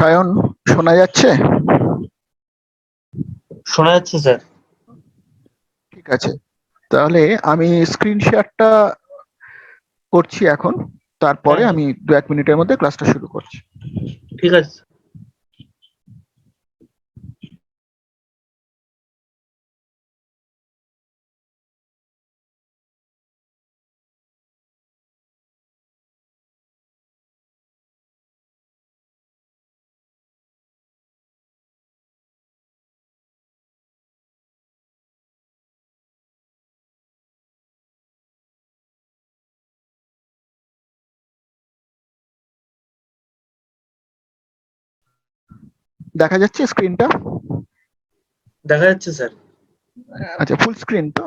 সায়ন, শোনা যাচ্ছে? শোনা যাচ্ছে স্যার। ঠিক আছে, তাহলে আমি স্ক্রিন শেয়ারটা করছি এখন। তারপরে হ্যাঁ, আমি 1-2 মিনিটের মধ্যে ক্লাসটা শুরু করছি। ঠিক আছে। দেখা যাচ্ছে স্ক্রিনটা? দেখা যাচ্ছে স্যার। আচ্ছা, ফুল স্ক্রিন তো?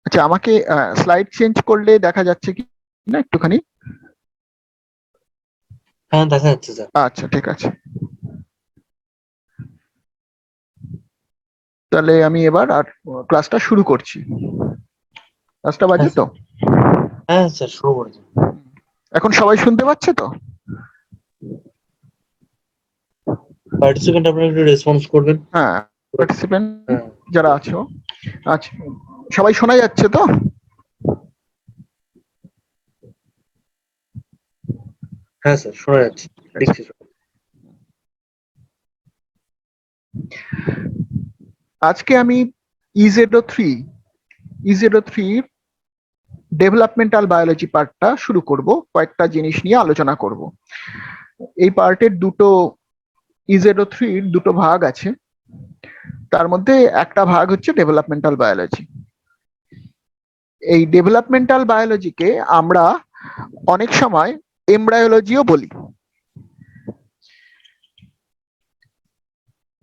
আচ্ছা, আমাকে স্লাইড চেঞ্জ করলে দেখা যাচ্ছে কি না একটুখানি? হ্যাঁ, দেখা যাচ্ছে স্যার। আচ্ছা, ঠিক আছে। তাহলে আমি এবার আর ক্লাসটা শুরু করছি। ক্লাসটা হ্যাঁ বাজে তো? স্যার। হ্যাঁ স্যার, শুরু করে দিন। এখন সবাই শুনতে পাচ্ছে তো? পার্টিসিপেন্ট আপনারা একটু রেসপন্স করবেন। হ্যাঁ, পার্টিসিপেন্ট হ্যাঁ, যারা আছো, আচ্ছা, সবাই শোনা যাচ্ছে তো? হ্যাঁ স্যার, শোনা যাচ্ছে। দেখছি স্যার। আজকে আমি ইজেডও থ্রি ডেভেলপমেন্টাল বায়োলজি পার্টটা শুরু করব। কয়েকটা জিনিস নিয়ে আলোচনা করব। এই পার্টের ইজেডও থ্রির দুটো ভাগ আছে। তার মধ্যে একটা ভাগ হচ্ছে ডেভেলপমেন্টাল বায়োলজি। এই ডেভেলপমেন্টাল বায়োলজিকে আমরা অনেক সময় এমব্রায়োলজিও বলি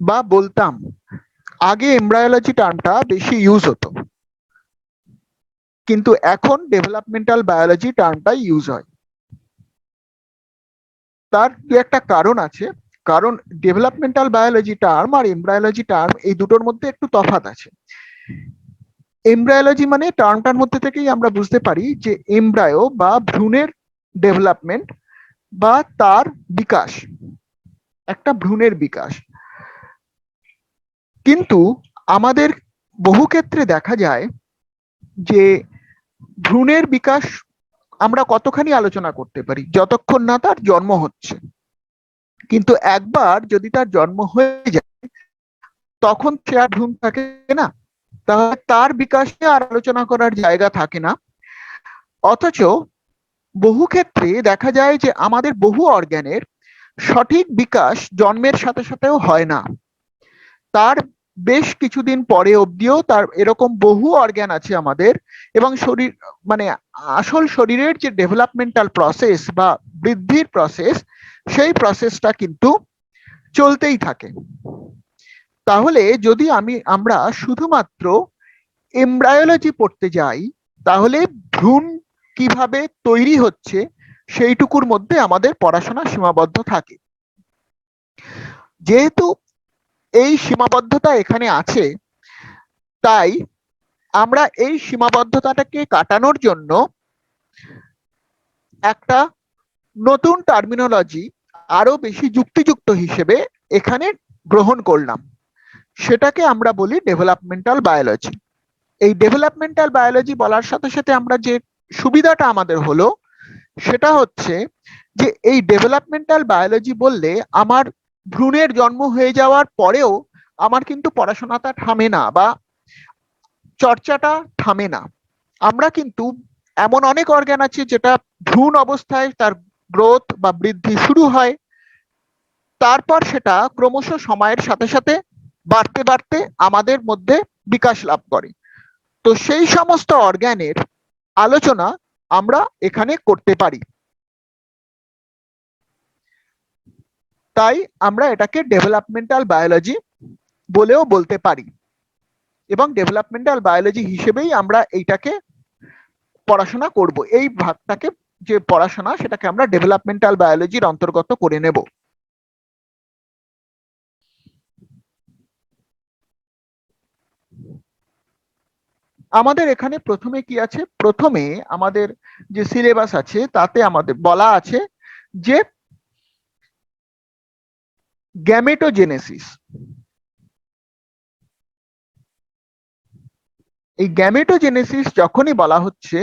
বা বলতাম। আগে এমব্রায়োলজি টার্মটা বেশি ইউজ হতো, কিন্তু এখন ডেভেলপমেন্টাল বায়োলজি টার্মটা ইউজ হয়। তার কি একটা কারণ আছে। কারণ ডেভেলপমেন্টাল বায়োলজি টার্ম আর এমব্রায়োলজি টার্ম এই দুটোর মধ্যে একটু তফাৎ আছে। এমব্রায়োলজি মানে টার্মটার মধ্যে থেকেই আমরা বুঝতে পারি যে এমব্রায়ো বা ভ্রূণের ডেভেলপমেন্ট বা তার বিকাশ, একটা ভ্রূণের বিকাশ। কিন্তু আমাদের বহু ক্ষেত্রে দেখা যায় যে ভ্রূণের বিকাশ আমরা কতখানি আলোচনা করতে পারি যতক্ষণ না তার জন্ম হচ্ছে। কিন্তু একবার যদি তার জন্ম হয়ে যায় তখন সে আর ভ্রূণ থাকে না, তাহলে তার বিকাশে আর আলোচনা করার জায়গা থাকে না। অথচ বহু ক্ষেত্রে দেখা যায় যে আমাদের বহু অর্গ্যানের সঠিক বিকাশ জন্মের সাথে সাথেও হয় না, তার বেশ কিছুদিন পরে অবধিও তার এরকম বহু অর্গ্যান আছে আমাদের। এবং শরীর মানে আসল শরীরের যে ডেভেলপমেন্টাল প্রসেস বা বৃদ্ধির প্রসেস, সেই প্রসেসটা কিন্তু চলতেই থাকে। তাহলে যদি আমরা শুধুমাত্র এমব্রায়োলজি পড়তে যাই, তাহলে ভ্রূণ কিভাবে তৈরি হচ্ছে সেইটুকুর মধ্যে আমাদের পড়াশোনা সীমাবদ্ধ থাকে। যেহেতু এই সীমাবদ্ধতা এখানে আছে, তাই আমরা এই সীমাবদ্ধতাটাকে কাটানোর জন্য একটা নতুন টার্মিনোলজি আরো বেশি যুক্তিযুক্ত হিসেবে এখানে গ্রহণ করলাম। সেটাকে আমরা বলি ডেভেলপমেন্টাল বায়োলজি। এই ডেভেলপমেন্টাল বায়োলজি বলার সাথে সাথে আমরা যে সুবিধাটা আমাদের হলো সেটা হচ্ছে যে এই ডেভেলপমেন্টাল বায়োলজি বললে আমার ভ্রূণের জন্ম হয়ে যাওয়ার পরেও আমার কিন্তু পড়াশোনাটা থামে না বা চর্চাটা থামে না। আমরা কিন্তু এমন অনেক অর্গান আছে যেটা ভ্রূণ অবস্থায় তার গ্রোথ বা বৃদ্ধি শুরু হয়, তারপর সেটা ক্রমশ সময়ের সাথে সাথে বাড়তে বাড়তে আমাদের মধ্যে বিকাশ লাভ করে। তো সেই সমস্ত অর্গানের আলোচনা আমরা এখানে করতে পারি। তাই আমরা এটাকে ডেভেলপমেন্টাল বায়োলজি বলেও বলতে পারি, এবং ডেভেলপমেন্টাল বায়োলজি হিসেবেই আমরা এইটাকে পড়াশোনা করব। এই ভাগটাকে যে পড়াশোনা সেটাকে আমরা ডেভেলপমেন্টাল বায়োলজির অন্তর্গত করে নেব। আমাদের এখানে প্রথমে কি আছে, প্রথমে আমাদের যে সিলেবাস আছে তাতে আমাদের বলা আছে যে গ্যামেটোজেনেসিস। এই গ্যামেটোজেনেসিস যখনই বলা হচ্ছে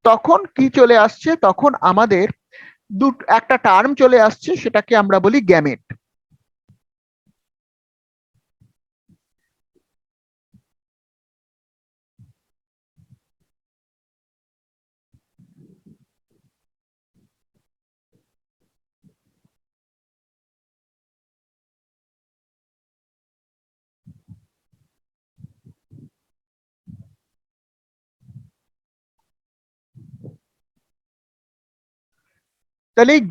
তখন কি চলে আসছে, তখন আমাদের একটা টার্ম চলে আসছে, সেটাকে আমরা বলি গ্যামেট। তাহলে এই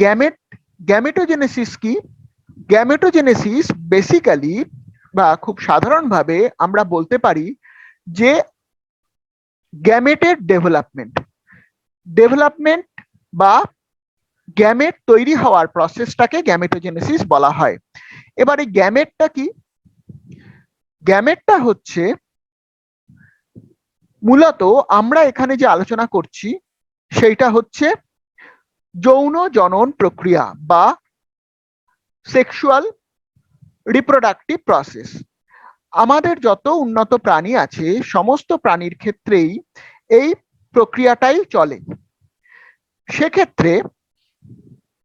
গ্যামেটোজেনেসিস কি? গ্যামেটোজেনেসিস বেসিক্যালি বা খুব সাধারণভাবে আমরা বলতে পারি যে গ্যামেটের ডেভেলপমেন্ট বা গ্যামেট তৈরি হওয়ার প্রসেসটাকে গ্যামেটোজেনেসিস বলা হয়। এবার এই গ্যামেটটা কি? গ্যামেটটা হচ্ছে মূলত আমরা এখানে যে আলোচনা করছি সেইটা হচ্ছে যৌন জনন প্রক্রিয়া বা সেক্সুয়াল রিপ্রোডাক্টিভ প্রসেস। আমাদের যত উন্নত প্রাণী আছে সমস্ত প্রাণীর ক্ষেত্রেই এই প্রক্রিয়াটাই চলে। সেক্ষেত্রে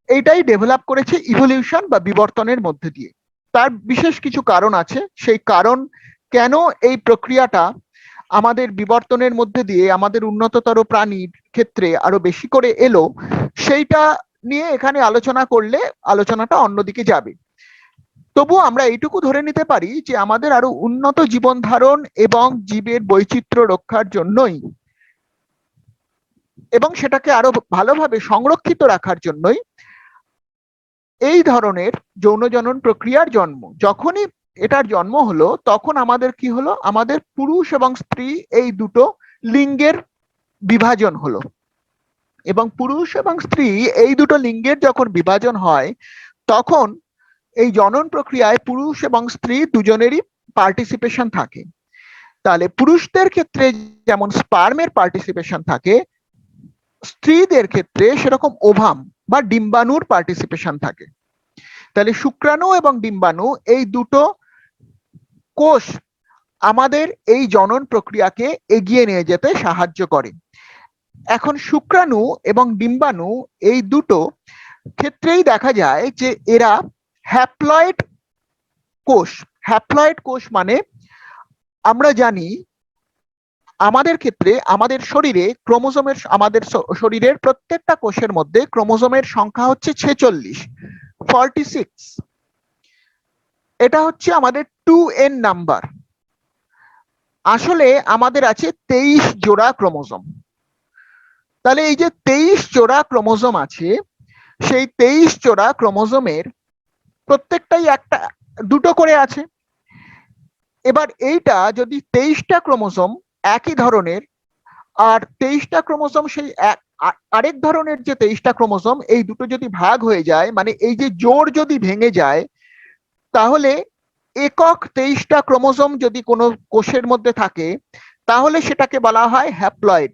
এইটাই ডেভেলপ করেছে ইভলিউশন বা বিবর্তনের মধ্যে দিয়ে। তার বিশেষ কিছু কারণ আছে, সেই কারণ কেন এই প্রক্রিয়াটা আমাদের বিবর্তনের মধ্যে দিয়ে আমাদের উন্নততর প্রাণীর ক্ষেত্রে আরো বেশি করে এলো, সেইটা নিয়ে এখানে আলোচনা করলে আলোচনাটা অন্যদিকে যাবে। তবু আমরা এইটুকু ধরে নিতে পারি যে আমাদের আরো উন্নত জীবন ধারণ এবং জীবের বৈচিত্র্য রক্ষার জন্যই এবং সেটাকে আরো ভালোভাবে সংরক্ষিত রাখার জন্যই এই ধরনের যৌন জনন প্রক্রিয়ার জন্ম। যখনই এটার জন্ম হলো তখন আমাদের কি হলো, আমাদের পুরুষ এবং স্ত্রী এই দুটো লিঙ্গের বিভাজন হলো। এবং পুরুষ এবং স্ত্রী এই দুটো লিঙ্গের যখন বিভাজন হয় তখন এই জনন প্রক্রিয়ায় পুরুষ এবং স্ত্রী দুজনেরই পার্টিসিপেশন থাকে। তাহলে পুরুষদের ক্ষেত্রে যেমন স্পার্মের পার্টিসিপেশন থাকে, স্ত্রীদের ক্ষেত্রে সেরকম ওভাম বা ডিম্বাণুর পার্টিসিপেশন থাকে। তাহলে শুক্রাণু এবং ডিম্বাণু এই দুটো কোষ আমাদের এই জনন প্রক্রিয়াকে এগিয়ে নিয়ে যেতে সাহায্য করে। এখন শুক্রাণু এবং ডিম্বাণু এই দুটো ক্ষেত্রেই দেখা যায় যে এরা হ্যাপ্লয়েড কোষ। হ্যাপ্লয়েড কোষ মানে আমরা জানি আমাদের ক্ষেত্রে আমাদের শরীরে ক্রোমোজোমের আমাদের শরীরের প্রত্যেকটা কোষের মধ্যে ক্রোমোজোমের সংখ্যা হচ্ছে 46। এটা হচ্ছে আমাদের 2n নাম্বার। আসলে আমাদের আছে 23 জোড়া ক্রোমোজোম। তাহলে এই যে 23 জোড়া ক্রোমোজোম আছে, সেই 23 জোড়া ক্রোমোজোমের প্রত্যেকটাই একটা দুটো করে আছে। এবার এইটা যদি 23টা ক্রোমোজোম একই ধরনের আর 23টা ক্রোমোজোম সেই আরেক ধরনের যে 23টা ক্রোমোজোম, এই দুটো যদি ভাগ হয়ে যায়, মানে এই যে জোড় যদি ভেঙে যায়, তাহলে একক 23টা ক্রোমোজোম যদি কোনো কোষের মধ্যে থাকে তাহলে সেটাকে বলা হয় হ্যাপ্লয়েড।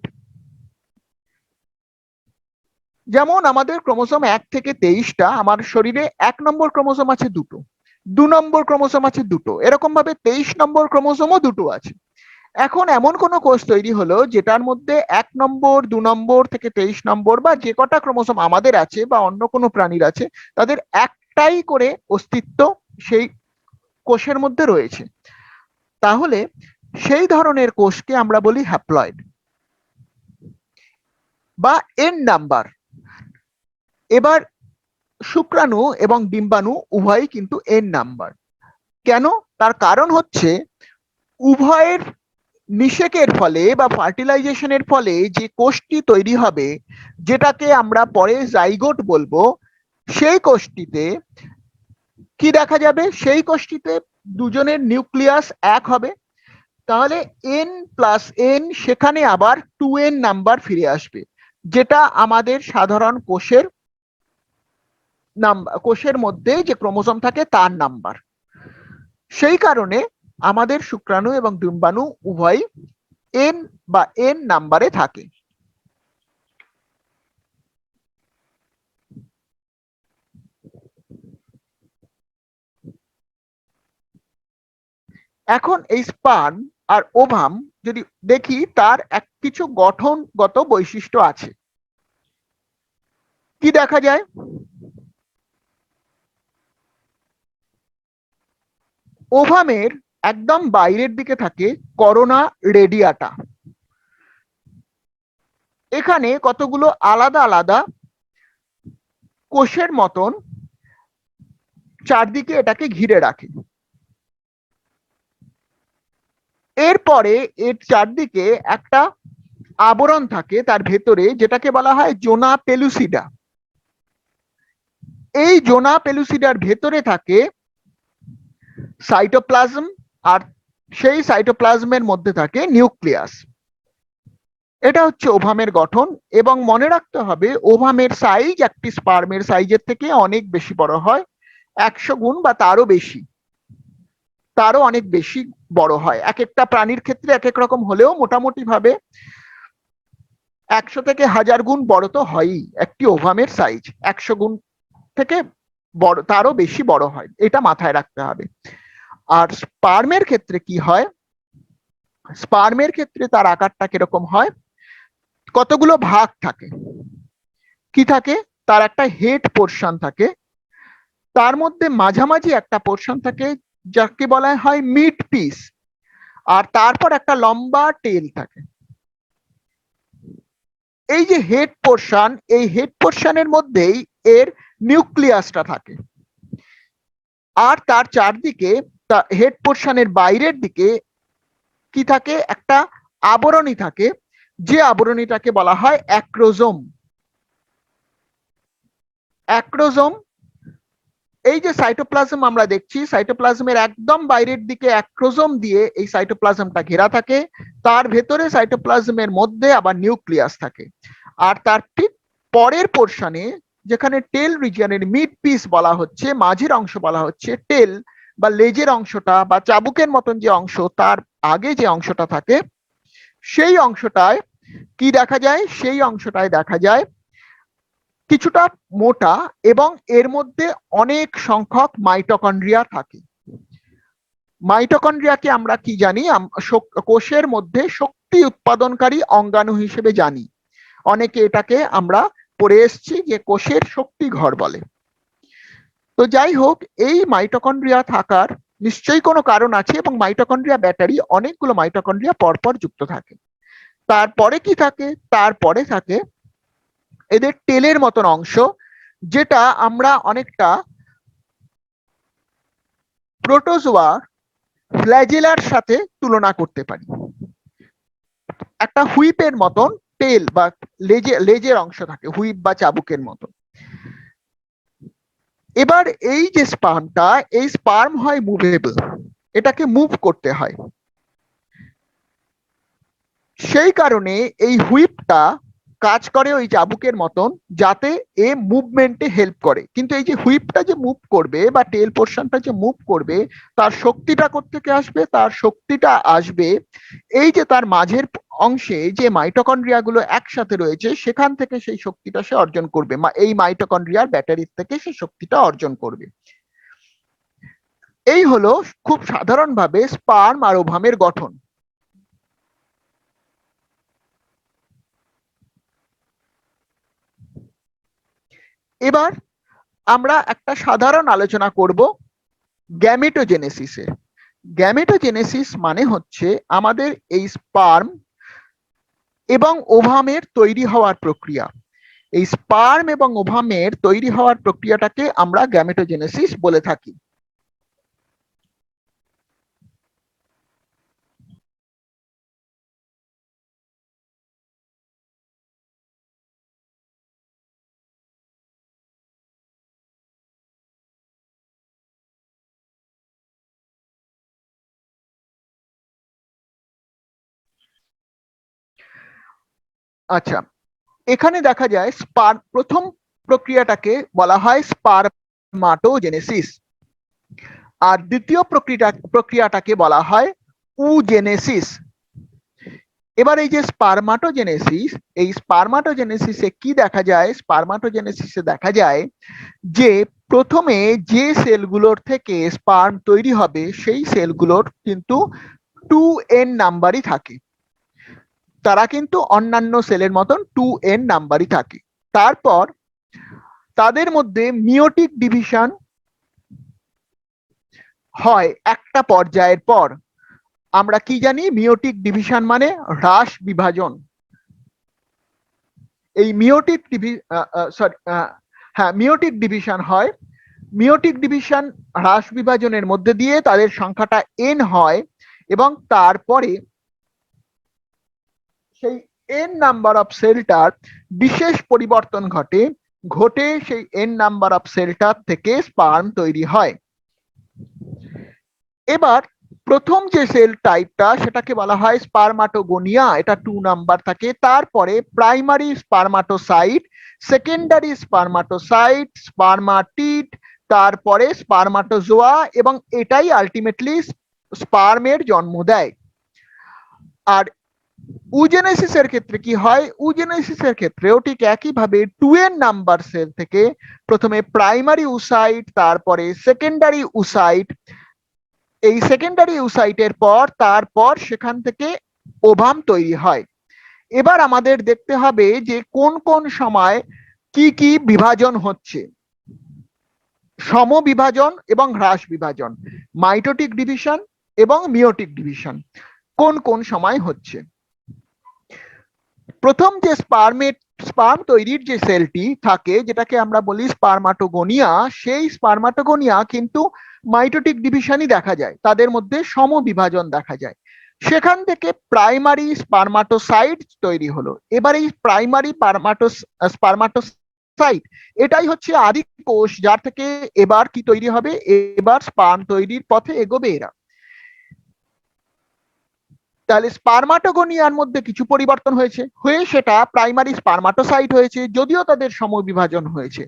যেমন আমাদের ক্রোমোজোম 1 থেকে 23টা, আমার শরীরে 1 নম্বর ক্রোমোজোম আছে দুটো, 2 নম্বর ক্রোমোজোম আছে দুটো, এরকম ভাবে 23 নম্বর ক্রোমোজোমও দুটো আছে। এখন এমন কোনো কোষ তৈরি হলো যেটার মধ্যে 1 নম্বর 2 নম্বর থেকে 23 নম্বর বা যে কটা ক্রোমোজোম আমাদের আছে বা অন্য কোনো প্রাণীর আছে তাদের একটাই করে অস্তিত্ব সেই কোষের মধ্যে রয়েছে। তাহলে সেই ধরনের কোষকে আমরা বলি হ্যাপ্লয়েড বা এন নাম্বার। এবার শুক্রাণু এবং ডিম্বাণু উভয়ই কিন্তু এন নাম্বার। কেন? তার কারণ হচ্ছে উভয়ের নিষেকের ফলে বা ফার্টিলাইজেশনের ফলে যে কোষটি তৈরি হবে, যেটাকে আমরা পরে জাইগোট বলবো, সেই কোষটিতে কি দেখা যাবে, সেই কোষটিতে দুজনের নিউক্লিয়াস এক হবে। তাহলে n+n সেখানে আবার 2n নাম্বার ফিরে আসবে, যেটা আমাদের সাধারণ কোষের মধ্যে যে ক্রোমোজোম থাকে তার নাম্বার। সেই কারণে আমাদের শুক্রাণু এবং ডিম্বাণু উভয় এন বা এন নাম্বারে থাকে। এখন এই স্পার্ম আর ওভাম যদি দেখি, তার কিছু গঠনগত বৈশিষ্ট্য আছে। কি দেখা যায়? ওভামের একদম বাইরের দিকে থাকে করোনা রেডিয়াটা। এখানে কতগুলো আলাদা আলাদা কোষের মতন চারদিকে এটাকে ঘিরে রাখে। এরপরে এর চারদিকে একটা আবরণ থাকে তার ভেতরে, যেটাকে বলা হয় জোনা পেলুসিডা। এই জোনা পেলুসিডার ভেতরে থাকে সাইটোপ্লাজম, আর সেই সাইটোপ্লাজমের মধ্যে থাকে নিউক্লিয়াস। এটা হচ্ছে ওভামের গঠন। এবং মনে রাখতে হবে, ওভামের সাইজ একটি স্পার্মের সাইজের থেকে অনেক বেশি বড় হয়, 100 গুণ বা তারও অনেক বেশি বড় হয়। এক একটা প্রাণীর ক্ষেত্রে এক এক রকম হলেও মোটামুটি ভাবে 100 থেকে 1000 গুণ বড় তো হয়ই একটি ওভামের সাইজ। 100 গুণ থেকে বড়, তারও বেশি বড় হয়, এটা মাথায় রাখতে হবে। আর স্পার্মের ক্ষেত্রে কি হয়? স্পার্মের ক্ষেত্রে তার আকারটা কিরকম হয়? কতগুলো ভাগ থাকে। কি থাকে? তার একটা হেড পোর্শন থাকে, তার মধ্যে মাঝামাঝি একটা পোর্শন থাকে যাকে বলা হয় মিড পিস, আর তারপর একটা লম্বা টেল থাকে। এই যে হেড পোর্শন, এই হেড পোর্শনের মধ্যেই এর নিউক্লিয়াসটা থাকে। আর তার চারদিকে, হেড পোর্শনের বাইরের দিকে কি থাকে? একটা আবরণী থাকে, যে আবরণীটাকে বলা হয় অ্যাক্রোজোম। অ্যাক্রোজোম, এই যে সাইটোপ্লাজম আমরা দেখছি, সাইটোপ্লাজমের একদম বাইরের দিকে অ্যাক্রোজোম দিয়ে এই সাইটোপ্লাজমটা ঘেরা থাকে। তার ভেতরে সাইটোপ্লাজমের মধ্যে আবার নিউক্লিয়াস থাকে। আর তার ঠিক পরের পোর্শনে, যেখানে টেল রিজিয়নের মিড পিস বলা হচ্ছে, মাঝের অংশ বলা হচ্ছে টেল বা লেজের অংশটা বা চাবুকের মতন যে অংশ, তার আগে যে অংশটা থাকে, সেই অংশটায় কি দেখা যায়? সেই অংশটায় দেখা যায় কিছুটা মোটা, এবং এর মধ্যে অনেক সংখ্যক মাইটোকন্ড্রিয়া থাকে। মাইটোকন্ড্রিয়াকে আমরা কি জানি? কোষের মধ্যে শক্তি উৎপাদনকারী অঙ্গাণু হিসেবে জানি। অনেকে এটাকে আমরা পড়ে এসছি যে কোষের শক্তি ঘর বলে। তো যাই হোক, এই মাইটোকন্ড্রিয়া থাকার নিশ্চয়ই কোনো কারণ আছে, এবং মাইটোকন্ড্রিয়া ব্যাটারি অনেকগুলো মাইটোকন্ড্রিয়া পরপর যুক্ত থাকে। তারপরে কি থাকে? তারপরে থাকে এদের টেলের মতন অংশ, যেটা আমরা অনেকটা প্রোটোজোয়া ফ্ল্যাজেলার সাথে তুলনা করতে পারি। একটা হুইপের মতন টেল বা লেজের অংশ থাকে, হুইপ বা চাবুকের মতন। এবার এই যে স্পার্মটা, এই স্পার্ম হয় মুভেবল, এটাকে মুভ করতে হয়। সেই কারণে এই হুইপটা কাজ করে ওই চাবুকের মতন, যাতে এ মুভমেন্টে হেল্প করে। কিন্তু এই যে হুইপটা যে মুভ করবে বা টেল পোর্শনটা যে মুভ করবে, তার শক্তিটা কোত্থেকে আসবে? তার শক্তিটা আসবে এই যে তার মাঝের অংশে যে মাইটোকন্ড্রিয়া গুলো একসাথে রয়েছে, সেখান থেকে সেই শক্তিটা সে অর্জন করবে। এই মাইটোকন্ড্রিয়ার ব্যাটারির থেকে সে শক্তিটা অর্জন করবে। এই হলো খুব সাধারণভাবে স্পার্ম আর ওভামের গঠন। এবার আমরা একটা সাধারণ আলোচনা করব গ্যামেটোজেনেসিসের। গ্যামেটোজেনেসিস মানে হচ্ছে আমাদের এই স্পার্ম এবং ওভামের তৈরি হওয়ার প্রক্রিয়া। এই স্পার্ম এবং ওভামের তৈরি হওয়ার প্রক্রিয়াটাকে আমরা গ্যামেটোজেনেসিস বলে থাকি। আচ্ছা, এখানে দেখা যায় প্রথম প্রক্রিয়াটাকে বলা হয় স্পারমাটোজেনেসিস, আর দ্বিতীয় প্রক্রিয়াটাকে বলা হয় উজেনেসিস। এবার এই যে স্পারমাটোজেনেসিস, এই স্পারমাটোজেনেসিসে কি দেখা যায়? স্পারমাটোজেনেসিসে দেখা যায় যে প্রথমে যে সেলগুলোর থেকে স্পার্ম তৈরি হবে সেই সেলগুলোর কিন্তু 2n নাম্বারই থাকে। তারা কিন্তু অন্যান্য সেলের মতন 2n নাম্বারই থাকে। তারপর তাদের মধ্যে মিওটিক ডিভিশন হয় একটা পর্যায়ের পর। আমরা কি জানি? মিওটিক ডিভিশন মানে হ্রাস বিভাজন। এই মিওটিক মিওটিক ডিভিশন হয়। মিওটিক ডিভিশন হ্রাস বিভাজনের মধ্যে দিয়ে তাদের সংখ্যাটা n হয় এবং তারপরে সেই n নাম্বার অফ সেলটার বিশেষ পরিবর্তন ঘটে সেই n নাম্বার অফ সেলটার থেকে স্পার্ম তৈরি হয়। এবার প্রথম যে সেল টাইপটা সেটাকে বলা হয় স্পারমাটোগোনিয়া, এটা 2 নাম্বার থাকে। তারপরে প্রাইমারি স্পারমাটোসাইট, সেকেন্ডারি স্পারমাটোসাইট, স্পারমাটিড, তারপরে স্পারমাটোজোয়া, এবং এটাই আলটিমেটলি স্পার্মের জন্ম দেয়। আর উজেনেসিসের ক্ষেত্রে কি হয়? উজেনেসিসের ক্ষেত্রেও ঠিক একইভাবে 2n নাম্বার সেল থেকে প্রথমে প্রাইমারি উসাইট, তারপরে সেকেন্ডারি উসাইট, এই সেকেন্ডারি উসাইটের পর তারপর সেখান থেকে ওভাম তৈরি হয়। এবার আমাদের দেখতে হবে যে কোন কোন সময় কি কি বিভাজন হচ্ছে। সমবিভাজন এবং হ্রাস বিভাজন, মাইটোটিক ডিভিশন এবং মিওটিক ডিভিশন কোন কোন সময় হচ্ছে। প্রথম যে স্পার্ম তৈরির যে সেলটি থাকে যেটাকে আমরা বলি স্পারমাটোগোনিয়া, সেই স্পারমাটোগোনিয়া কিন্তু মাইটোটিক ডিভিশনই দেখা যায়, তাদের মধ্যে সমবিভাজন দেখা যায়। সেখান থেকে প্রাইমারি স্পারমাটোসাইট তৈরি হলো। এবার এই প্রাইমারি স্পারমাটোসাইট এটাই হচ্ছে আদি কোষ, যার থেকে এবার কি তৈরি হবে? এবার স্পার্ম তৈরির পথে এগোবে এরা। তাহলে স্পারমাটোগোনিয়ার মধ্যে কিছু পরিবর্তন হয়ে সেটা প্রাইমারি স্পারমাটোসাইট হয়েছে, যদিও তাদের সমবিভাজন হয়েছে।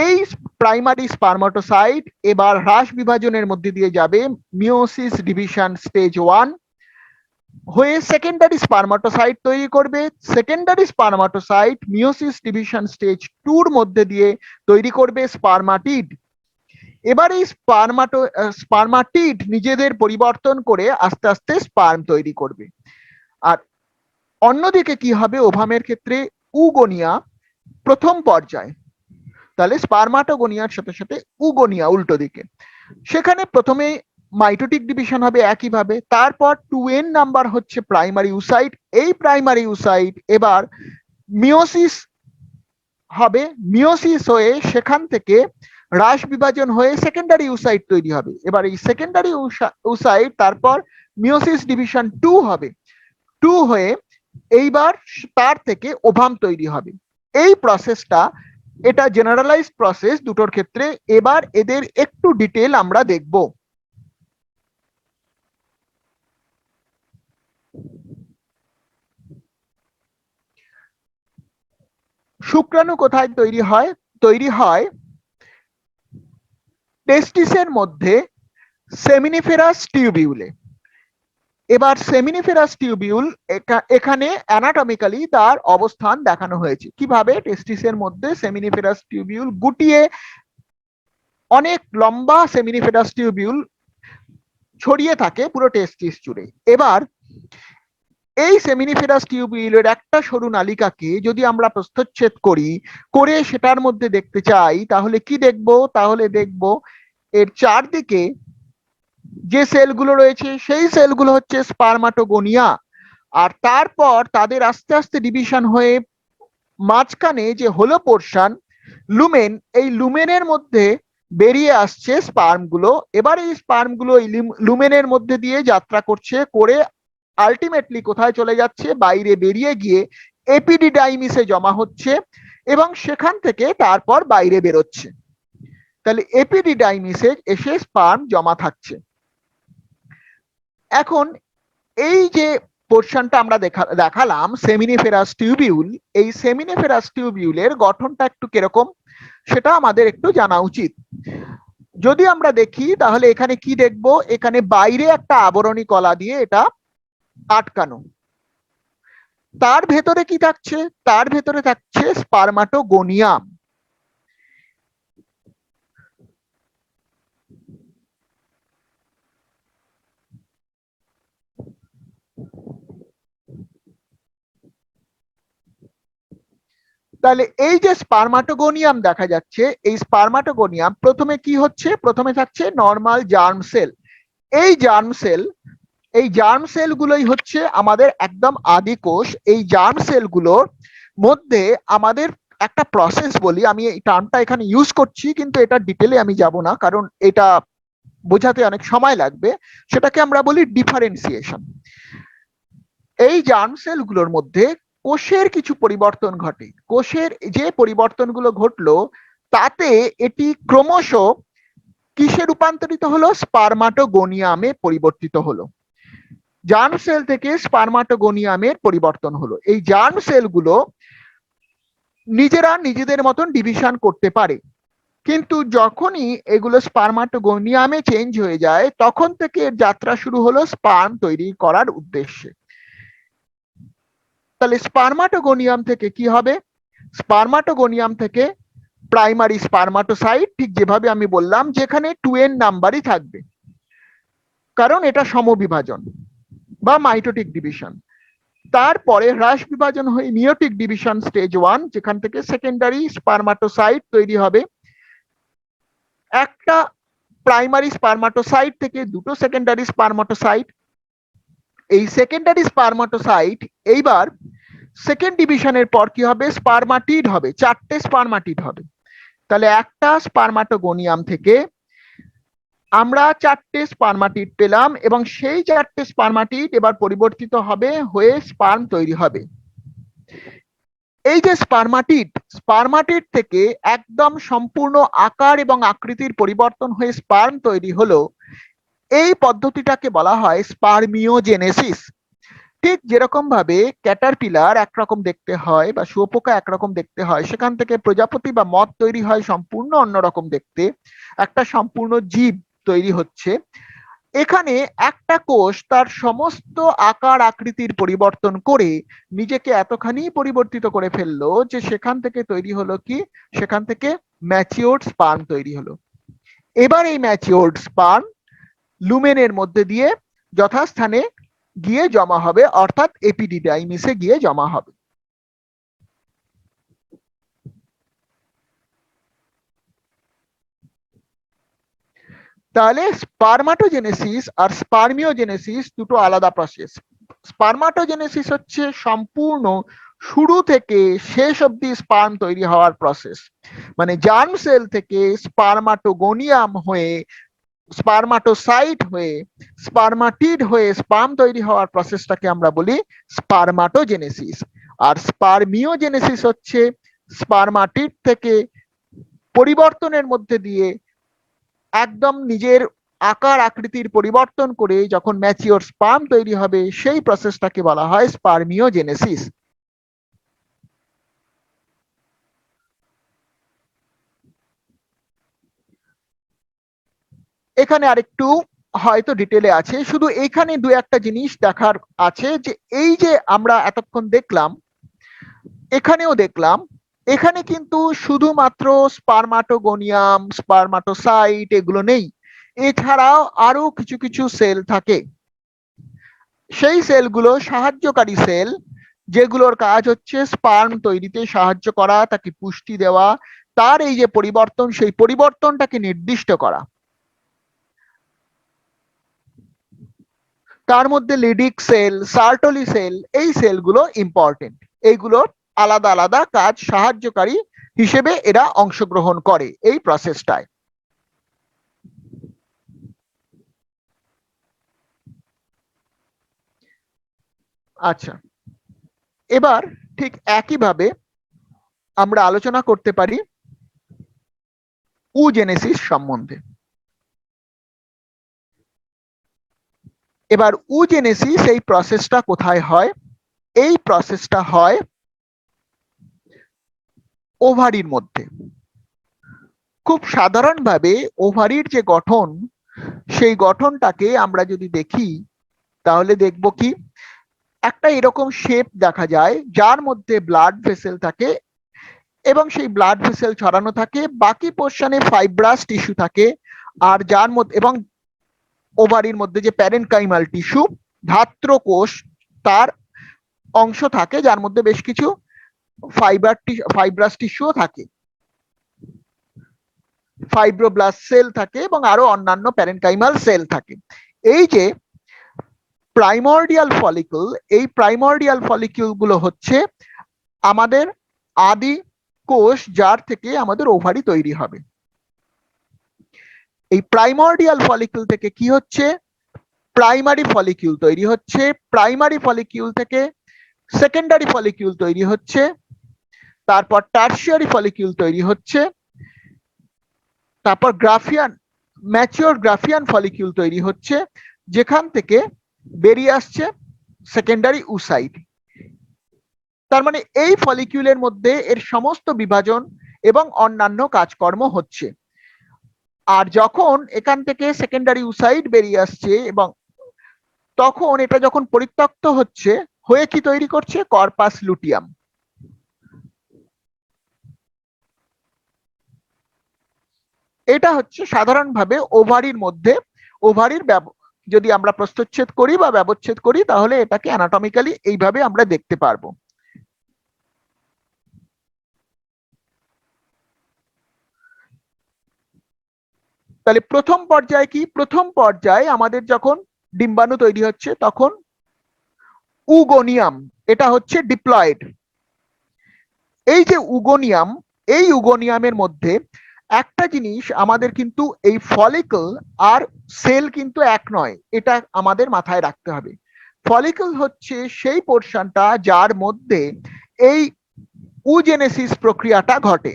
এই প্রাইমারি স্পারমাটোসাইট এবার হ্রাস বিভাজনের মধ্যে দিয়ে যাবে মিওসিস ডিভিশন স্টেজ 1 হয়ে সেকেন্ডারি স্পারমাটোসাইট তৈরি করবে। সেকেন্ডারি স্পারমাটোসাইট মিওসিস ডিভিশন স্টেজ 2 এর মধ্যে দিয়ে তৈরি করবে স্পারমাটিড। এবার এই স্পারমাটিড নিজেদের পরিবর্তন করে আস্তে আস্তে স্পার্ম তৈরি করবে। আর অন্যদিকে কি হবে ওভামের ক্ষেত্রে? উগোনিয়া প্রথম পর্যায়, তাহলে স্পারমাটোগোনিয়ার সাথে সাথে উগোনিয়া উল্টো দিকে। সেখানে প্রথমে মাইটোটিক ডিভিশন হবে একইভাবে, তারপর 2n নাম্বার হচ্ছে প্রাইমারি উসাইট। এই প্রাইমারি উসাইট এবার মিওসিস হবে, মিওসিস হয়ে সেখান থেকে হ্রাস বিভাজন হয়ে সেকেন্ডারি উসাইট তৈরি হবে। এবার এই সেকেন্ডারি উসাইট তারপর মিওসিস ডিভিশন 2 হবে, 2 হয়ে এইবার তার থেকে ওভাম তৈরি হবে। এই প্রসেসটা, এটা জেনারেলাইজড প্রসেস দুটোর ক্ষেত্রে। এবার এদের একটু ডিটেল আমরা দেখব। শুক্রাণু কোথায় তৈরি হয়? তৈরি হয় টেস্টিসের মধ্যে সেমিনিফেরাস টিউবিউলে। এবার সেমিনিফেরাস টিউবিউল এখানে অ্যানাটমিক্যালি তার অবস্থান দেখানো হয়েছে। কিভাবে? টেস্টিসের মধ্যে সেমিনিফেরাস টিউবিউল গুটিয়ে অনেক লম্বা সেমিনিফেরাস টিউবিউল ছড়িয়ে থাকে পুরো টেস্টিস জুড়ে। এবার এই সেমিনিফেরাস টিউবিউলের একটা সরু নালিকাকে যদি আমরা প্রস্থচ্ছেদ করে সেটার মধ্যে দেখতে চাই, তাহলে কি দেখব? তাহলে দেখব এর চারদিকে যে সেলগুলো রয়েছে সেই সেলগুলো হচ্ছে স্পারমাটোগোনিয়া। আর তারপর তাদের আস্তে আস্তে ডিভিশন হয়ে মাঝখানে যে হলো পোর্শন লুমেন, এই লুমেনের মধ্যে বেরিয়ে আসছে স্পার্ম গুলো। এবার এই স্পার্ম গুলো এই লুমেনের মধ্যে দিয়ে যাত্রা করে আলটিমেটলি কোথায় চলে যাচ্ছে? বাইরে বেরিয়ে গিয়ে এপিডিডাইমিসে জমা হচ্ছে এবং সেখান থেকে তারপর বাইরে বেরোচ্ছে। তাহলে এপিডিডাইমিসে এসে স্পার্ম জমা থাকছে। এখন এই যে পোর্শনটা আমরা দেখালাম সেমিনিফেরাস টিউবিউল, এই সেমিনিফেরাস টিউবিউলের গঠনটা একটু কিরকম সেটা আমাদের একটু জানা উচিত। যদি আমরা দেখি তাহলে এখানে কি দেখব? এখানে বাইরে একটা আবরণী কলা দিয়ে এটা আটকানো। তার ভেতরে কি থাকছে? তার ভেতরে থাকছে স্পারমাটোগোনিয়াম। তাহলে এই যে স্পারমাটোগোনিয়াম দেখা যাচ্ছে, এই স্পারমাটোগোনিয়াম প্রথমে কি হচ্ছে? প্রথমে থাকছে নর্মাল জার্ম সেল। এই জার্ম সেল গুলোই হচ্ছে আমাদের একদম আদি কোষ। এই জার্ম সেল গুলোর মধ্যে আমাদের একটা প্রসেস বলি, আমি এই টার্মটা এখানে ইউজ করছি কিন্তু এটা ডিটেলে আমি যাব না, কারণ এটা বোঝাতে অনেক সময় লাগবে। সেটাকে আমরা বলি ডিফারেন্সিয়েশন। এই জার্ম সেল গুলোর মধ্যে কোষের কিছু পরিবর্তন ঘটে। কোষের যে পরিবর্তনগুলো ঘটলো তাতে এটি ক্রমশ কিসে রূপান্তরিত হলো? স্পারমাটোগোনিয়ামে পরিবর্তিত হলো। জার্ম সেল থেকে স্পারমাটোগোনিয়ামের পরিবর্তন হলো। এই জার্ম সেলগুলো নিজেরা নিজেদের মতন ডিভিশন করতে পারে, কিন্তু যখনই এগুলো স্পারমাটোগোনিয়ামে চেঞ্জ হয়ে যায় তখন থেকে এর যাত্রা শুরু হলো স্পার্ম তৈরি করার উদ্দেশ্যে। তাহলে স্পারমাটোগোনিয়াম থেকে কি হবে? স্পারমাটোগোনিয়াম থেকে প্রাইমারি স্পারমাটোসাইট, ঠিক যেভাবে আমি বললাম, যেখানে 2n নাম্বারই থাকবে, কারণ এটা সমবিভাজন বা মাইটোটিক ডিভিশন। তারপরে হ্রাস বিভাজন হয়ে মিওটিক ডিভিশন স্টেজ 1, যেখান থেকে সেকেন্ডারি স্পারমাটোসাইট তৈরি হবে। একটা প্রাইমারি স্পারমাটোসাইট থেকে দুটো সেকেন্ডারি স্পারমাটোসাইট। এই সেকেন্ডারি স্পারমাটোসাইট এইবার সেকেন্ড ডিভিশনের পর কি হবে? স্পারমাটিড হবে, 4টে স্পারমাটিড হবে। তাহলে একটা স্পারমাটোগোনিয়াম থেকে আমরা 4টে স্পারমাটিড পেলাম, এবং সেই 4টে স্পারমাটিড এবার পরিবর্তিত হবে হয়ে স্পার্ম তৈরি হবে। এই যে স্পারমাটিড থেকে একদম সম্পূর্ণ আকার এবং আকৃতির পরিবর্তন হয়ে স্পার্ম তৈরি হলো, এই পদ্ধতিটাকে বলা হয় স্পারমিওজেনেসিস। ঠিক যেরকম ভাবে ক্যাটারপিলার একরকম দেখতে হয় বা শুঁয়োপোকা একরকম দেখতে হয়, সেখান থেকে প্রজাপতি বা মথ তৈরি হয় সম্পূর্ণ অন্যরকম দেখতে, একটা সম্পূর্ণ জীব তৈরি হচ্ছে। এখানে একটা কোষ তার সমস্ত আকার আকৃতির পরিবর্তন করে নিজেকে এতখানি পরিবর্তিত করে ফেললো যে সেখান থেকে তৈরি হলো কি? সেখান থেকে ম্যাচিওর্ড স্পার্ম তৈরি হলো। এবার এই ম্যাচিওর্ড স্পার্ম লুমেনের মধ্যে দিয়ে যথাস্থানে গিয়ে জমা হবে, অর্থাৎ এপিডিডাইমিসে গিয়ে জমা হবে। তাহলে স্পারমাটোজেনেসিস আর স্পারমিওজেনেসিস দুটো আলাদা প্রসেস। স্পারমাটোজেনেসিস হচ্ছে সম্পূর্ণ শুরু থেকে শেষ অবধি স্পার্ম তৈরি হওয়ার প্রসেস, মানে জার্ম সেল থেকে স্পারমাটোগোনিয়াম হয়ে স্পারমাটোসাইট হয়ে স্পারমাটিড হয়ে স্পার্ম তৈরি হওয়ার প্রসেসটাকে আমরা বলি স্পারমাটোজেনেসিস। আর স্পারমিওজেনেসিস হচ্ছে স্পারমাটিড থেকে পরিবর্তনের মধ্যে দিয়ে একদম নিজের আকার আকৃতির পরিবর্তন করে যখন ম্যাচিওর স্পার্ম তৈরি হবে, সেই প্রসেসটাকে বলা হয় স্পারমিওজেনেসিস। এখানে আরেকটু হয়তো ডিটেলে আছে, শুধু এখানে দু একটা জিনিস দেখার আছে, যে এই যে আমরা এতক্ষণ দেখলাম, এখানেও দেখলাম, এখানে কিন্তু শুধুমাত্র স্পারমাটোগোনিয়াম, স্পারমাটোসাইট এগুলো নেই, এছাড়াও আরো কিছু কিছু সেল থাকে। সেই সেলগুলো সাহায্যকারী সেল, যেগুলোর কাজ হচ্ছে স্পার্ম তৈরিতে সাহায্য করা, তাকে পুষ্টি দেওয়া, তার এই যে পরিবর্তন, সেই পরিবর্তনটাকে নির্দিষ্ট করা। তার মধ্যে লিডিক সেল, সার্টলি সেল, এই সেলগুলো ইম্পর্টেন্ট। এইগুলোর আলাদা আলাদা কাজ, সাহায্যকারী হিসেবে এরা অংশগ্রহণ করে এই প্রসেসটায়। আচ্ছা, এবার ঠিক একইভাবে আমরা আলোচনা করতে পারি উজেনেসিস সম্বন্ধে। এবার উজেনেসিস এই প্রসেসটা কোথায় হয়? এই প্রসেসটা হয় ওভারির মধ্যে। খুব সাধারণভাবে ওভারির যে গঠন, সেই গঠনটাকে আমরা যদি দেখি তাহলে দেখব কি, একটা এরকম শেপ দেখা যায় যার মধ্যে ব্লাড ভেসেল থাকে এবং সেই ব্লাড ভেসেল ছড়ানো থাকে, বাকি পোর্শনে ফাইব্রাস টিস্যু থাকে, আর যার মধ্যে এবং ওভারির মধ্যে যে প্যারেনকাইমাল টিস্যু ধাত্র কোষ তার অংশ থাকে যার মধ্যে বেশ কিছু ফাইব্রাস টিস্যুও থাকে, ফাইব্রোব্লাস্ট সেল থাকে এবং আরো অন্যান্য প্যারেনকাইমাল সেল থাকে। এই যে প্রাইমর্ডিয়াল ফলিকল, এই প্রাইমর্ডিয়াল ফলিকিউল গুলো হচ্ছে আমাদের আদি কোষ যার থেকে আমাদের ওভারি তৈরি হবে। এই প্রাইমর্ডিয়াল ফলিকিউল থেকে কি হচ্ছে, প্রাইমারি ফলিকিউল তৈরি হচ্ছে, প্রাইমারি ফলিকিউল থেকে সেকেন্ডারি ফলিকিউল তৈরি হচ্ছে, তারপর টার্সিয়ারি ফলিকিউল তৈরি হচ্ছে, তারপর ম্যাচিওর গ্রাফিয়ান ফলিকিউল তৈরি হচ্ছে, যেখান থেকে বেরিয়ে আসছে সেকেন্ডারি উসাইড। তার মানে এই ফলিকিউলের মধ্যে এর সমস্ত বিভাজন এবং অন্যান্য কাজকর্ম হচ্ছে। আর যখন এখান থেকে সেকেন্ডারি উসাইড বেরিয়ে আসছে এবং তখন এটা যখন পরিত্যক্ত হচ্ছে হয়ে কি তৈরি করছে, কর্পাস লুটিয়াম। এটা হচ্ছে সাধারণভাবে ওভারির মধ্যে, ওভারির যদি আমরা প্রস্থচ্ছেদ করি বা ব্যবচ্ছেদ করি তাহলে এটাকে অ্যানাটমিক্যালি এইভাবে আমরা দেখতে পারবো। তাহলে প্রথম পর্যায়ে কি, প্রথম পর্যায়ে আমাদের যখন ডিম্বাণু তৈরি হচ্ছে তখন উগোনিয়াম, এটা হচ্ছে ডিপ্লয়েড। এই যে উগোনিয়াম, এই উগোনিয়ামের মধ্যে একটা জিনিস আমাদের কিন্তু এই ফলিকল আর সেল কিন্তু এক নয়, এটা আমাদের মাথায় রাখতে হবে। ফলিকল হচ্ছে সেই পোর্শনটা যার মধ্যে এই উজেনেসিস প্রক্রিয়াটা ঘটে,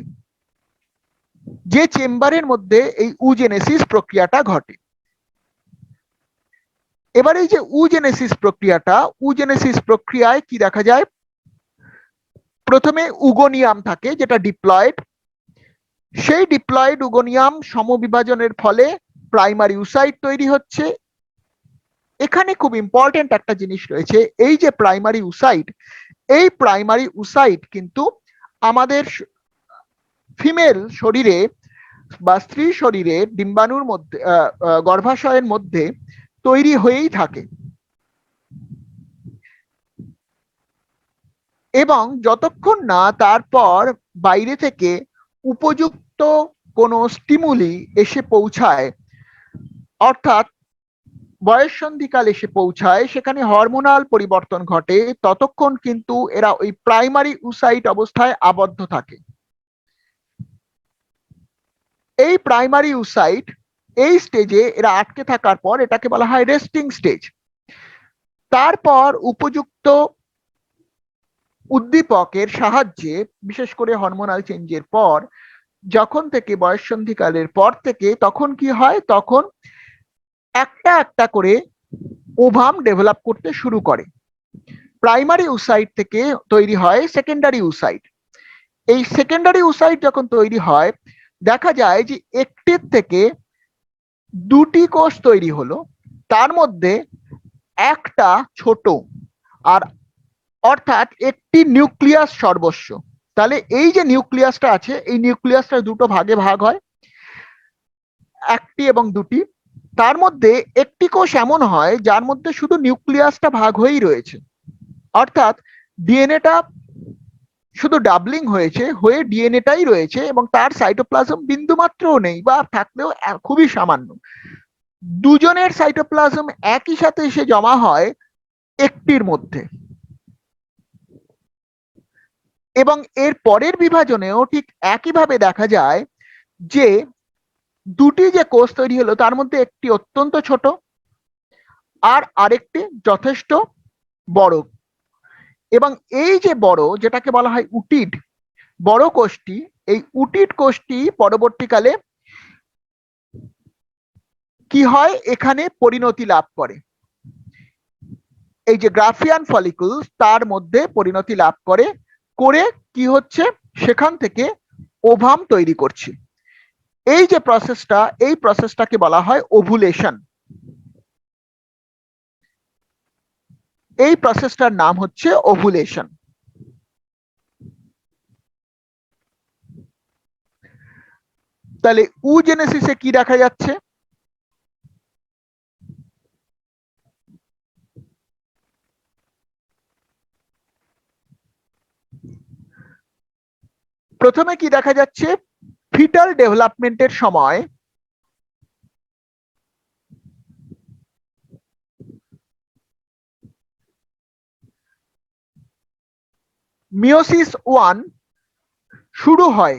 যে চেম্বারের মধ্যে এই উজেনেসিস প্রক্রিয়াটা ঘটে। এবার এই যে উজেনেসিস প্রক্রিয়ায় কি দেখা যায়, প্রথমে উগোনিয়াম থাকে যেটা ডিপ্লয়েড, সেই ডিপ্লয়েড উগোনিয়াম সমবিভাজনের ফলে প্রাইমারি উসাইট তৈরি হচ্ছে। এখানে খুব ইম্পর্টেন্ট একটা জিনিস রয়েছে, এই যে প্রাইমারি উসাইট, এই প্রাইমারি উসাইট কিন্তু আমাদের ফিমেল শরীরে বা স্ত্রী শরীরে ডিম্বাণুর মধ্যে গর্ভাশয়ের মধ্যে তৈরি হয়েই থাকে এবং যতক্ষণ না তারপর বাইরে থেকে উপযুক্ত কোনো স্টিমুলি এসে পৌঁছায়, অর্থাৎ বয়ঃসন্ধিকাল এসে পৌঁছায়, সেখানে হরমোনাল পরিবর্তন ঘটে, ততক্ষণ কিন্তু এরা ওই প্রাইমারি উসাইট অবস্থায় আবদ্ধ থাকে। এই প্রাইমারি উসাইট এই স্টেজে এরা আটকে থাকার পর এটাকে বলা হয় রেস্টিং স্টেজ। তারপর উপযুক্ত উদ্দীপকের সাহায্যে, বিশেষ করে হরমোনাল চেঞ্জের পর, যখন থেকে বয়ঃসন্ধিকালের পর থেকে তখন কি হয়, তখন একটা একটা করে ওভাম ডেভেলপ করতে শুরু করে। প্রাইমারি উসাইট থেকে তৈরি হয় সেকেন্ডারি উসাইট। এই সেকেন্ডারি উসাইট যখন তৈরি হয় দেখা যায় যে একটির থেকে দুটি কোষ তৈরি হলো, তার মধ্যে একটা ছোট, আর অর্থাৎ একটি নিউক্লিয়াস সর্বস্ব। তাহলে এই যে নিউক্লিয়াসটা আছে, এই নিউক্লিয়াসটা দুটো ভাগে ভাগ হয়, একটি এবং দুটি। তার মধ্যে একটি কোষ এমন হয় যার মধ্যে শুধু নিউক্লিয়াসটা ভাগ হয়েই রয়েছে, অর্থাৎ ডিএনএটা শুধু ডাবলিং হয়েছে, হয়ে ডিএনএটাই রয়েছে এবং তার সাইটোপ্লাজম বিন্দুমাত্রও নেই বা থাকলেও খুবই সামান্য। দুজনের সাইটোপ্লাজম একই সাথে এসে জমা হয় একটির মধ্যে, এবং এর পরের বিভাজনেও ঠিক একইভাবে দেখা যায় যে দুটি যে কোষ তৈরি হলো তার মধ্যে একটি অত্যন্ত ছোট আর আরেকটি যথেষ্ট বড়, এবং এই যে বড়, যেটাকে বলা হয় উটিড বড় কোষটি, এই উটিড কোষটি পরবর্তীকালে কি হয়, এখানে পরিণতি লাভ করে। এই যে গ্রাফিয়ান ফলিকল তার মধ্যে পরিণতি লাভ করে, করে কি হচ্ছে, সেখান থেকে ওভাম তৈরি করছে। এই যে প্রসেসটা, এই প্রসেসটাকে বলা হয় ওভুলেশন। এই প্রসেসটার নাম হচ্ছে ওভুলেশন। তাহলে উজেনেসিসে কি দেখা যাচ্ছে? প্রথমে কি দেখা যাচ্ছে? ফিটাল ডেভেলপমেন্টের সময় মিওসিস 1 শুরু হয়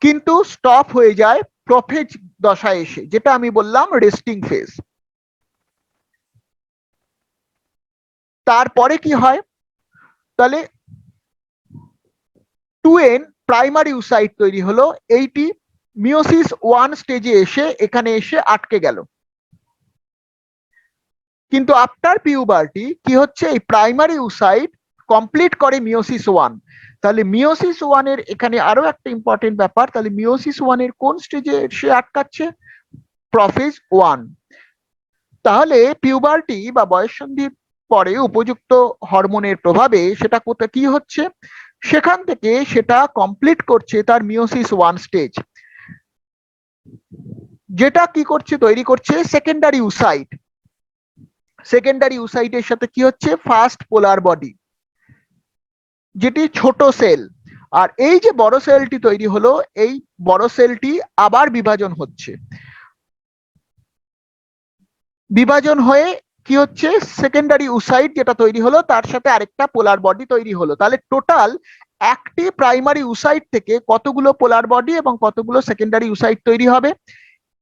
কিন্তু স্টপ হয়ে যায় প্রোফেজ দশায় এসে, যেটা আমি বললাম রেস্টিং ফেজ। তারপরে কি হয়? তাহলে 2n প্রাইমারি উসাইট তৈরি হলো, এইটি মিওসিস 1 স্টেজে এসে এখানে এসে আটকে গেল। কিন্তু আফটার পিউবার্টি কি হচ্ছে? এই প্রাইমারি উসাইট কমপ্লিট করে মিওসিস 1। তাহলে মিওসিস 1 এর এখানে আরো একটা ইম্পর্টেন্ট ব্যাপার, তাহলে মিওসিস 1 এর কোন স্টেজে সে আটকাচ্ছে? প্রোফেজ 1। তাহলে পিউবার্টি বা বয়ঃসন্ধির পরে উপযুক্ত হরমোনের প্রভাবে সেটা কোথায় কি হচ্ছে? সেখান থেকে সেটা কমপ্লিট করছে তার মিওসিস 1 স্টেজ, যেটা কি করছে? তৈরি করছে সেকেন্ডারি উসাইট। সেকেন্ডারি উসাইটের সাথে কি হচ্ছে? ফার্স্ট পোলার বডি, যেটি ছোট সেল। আর এই যে বড় সেলটি তৈরি হলো, এই বড় সেলটি আবার বিভাজন হচ্ছে। বিভাজন হয়ে কি হচ্ছে? সেকেন্ডারি উসাইট যেটা তৈরি হলো তার সাথে আরেকটা পোলার বডি তৈরি হলো। তাহলে টোটাল একটি প্রাইমারি উসাইট থেকে কতগুলো পোলার বডি এবং কতগুলো সেকেন্ডারি উসাইট তৈরি হবে?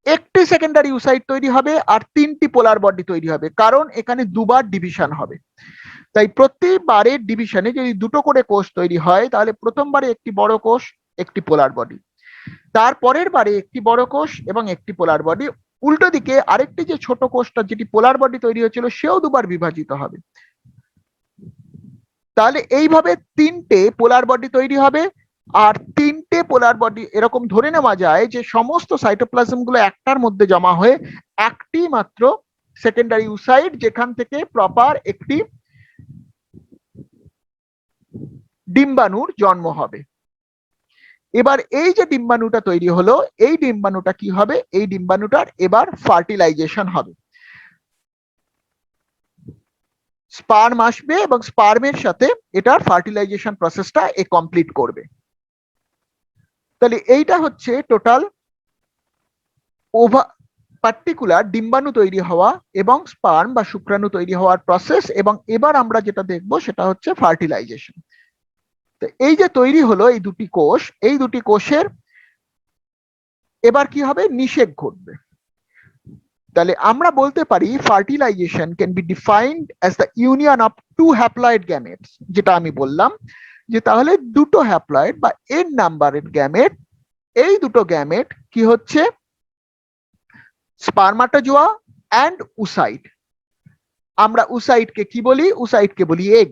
একটি সেকেন্ডারি উসাইট তৈরি হবে আর 3টি পোলার বডি তৈরি হবে, কারণ এখানে দুবার ডিভিশন হবে। তাই প্রতিবারের ডিভিশনে যদি দুটো করে কোষ তৈরি হয়, তাহলে প্রথমবারে একটি বড় কোষ, একটি পোলার বডি, তারপরের বারে একটি বড় কোষ এবং একটি পোলার বডি। উল্টো দিকে আরেকটি যে ছোট কোষটা যেটি পোলার বডি তৈরি হয়েছিল, সেও দুবার বিভাজিত হবে। তাহলে এইভাবে 3টে পোলার বডি তৈরি হবে। আর 3টে পোলার বডি, এরকম ধরে নেওয়া যায় যে সমস্ত সাইটোপ্লাজম গুলো একটার মধ্যে জমা হয়ে একটি মাত্র সেকেন্ডারি উসাইট, যেখান থেকে প্রপার একটি ডিম্বাণুর জন্ম হবে। এবার এই যে ডিম্বাণুটা তৈরি হলো, এই ডিম্বাণুটা কি হবে? এই ডিম্বাণুটার এবার ফার্টিলাইজেশন হবে। স্পার্ম আসবে এবং স্পার্মের সাথে এটার ফার্টিলাইজেশন প্রসেসটা এ কমপ্লিট করবে। তাহলে এইটা হচ্ছে টোটাল পার্টিকুলার ডিম্বাণু তৈরি হওয়া এবং স্পার্ম বা শুক্রাণু তৈরি হওয়ার প্রসেস। এবং এবার আমরা যেটা দেখবো সেটা হচ্ছে ফার্টিলাইজেশন। তো এই যে তৈরি হলো এই দুটি কোষ, এই দুটি কোষের এবার কি হবে? নিষেক ঘটবে। তাহলে আমরা বলতে পারি fertilisation can be defined as the union of two haploid gametes, যেটা আমি বললাম যে তাহলে দুটো হ্যাপ্লয়েড বা এন নাম্বারের গ্যামেট, এই দুটো গ্যামেট কি হচ্ছে? Spermatozoa and oocyte. আমরা উসাইটকে কি বলি? উসাইটকে বলি এগ,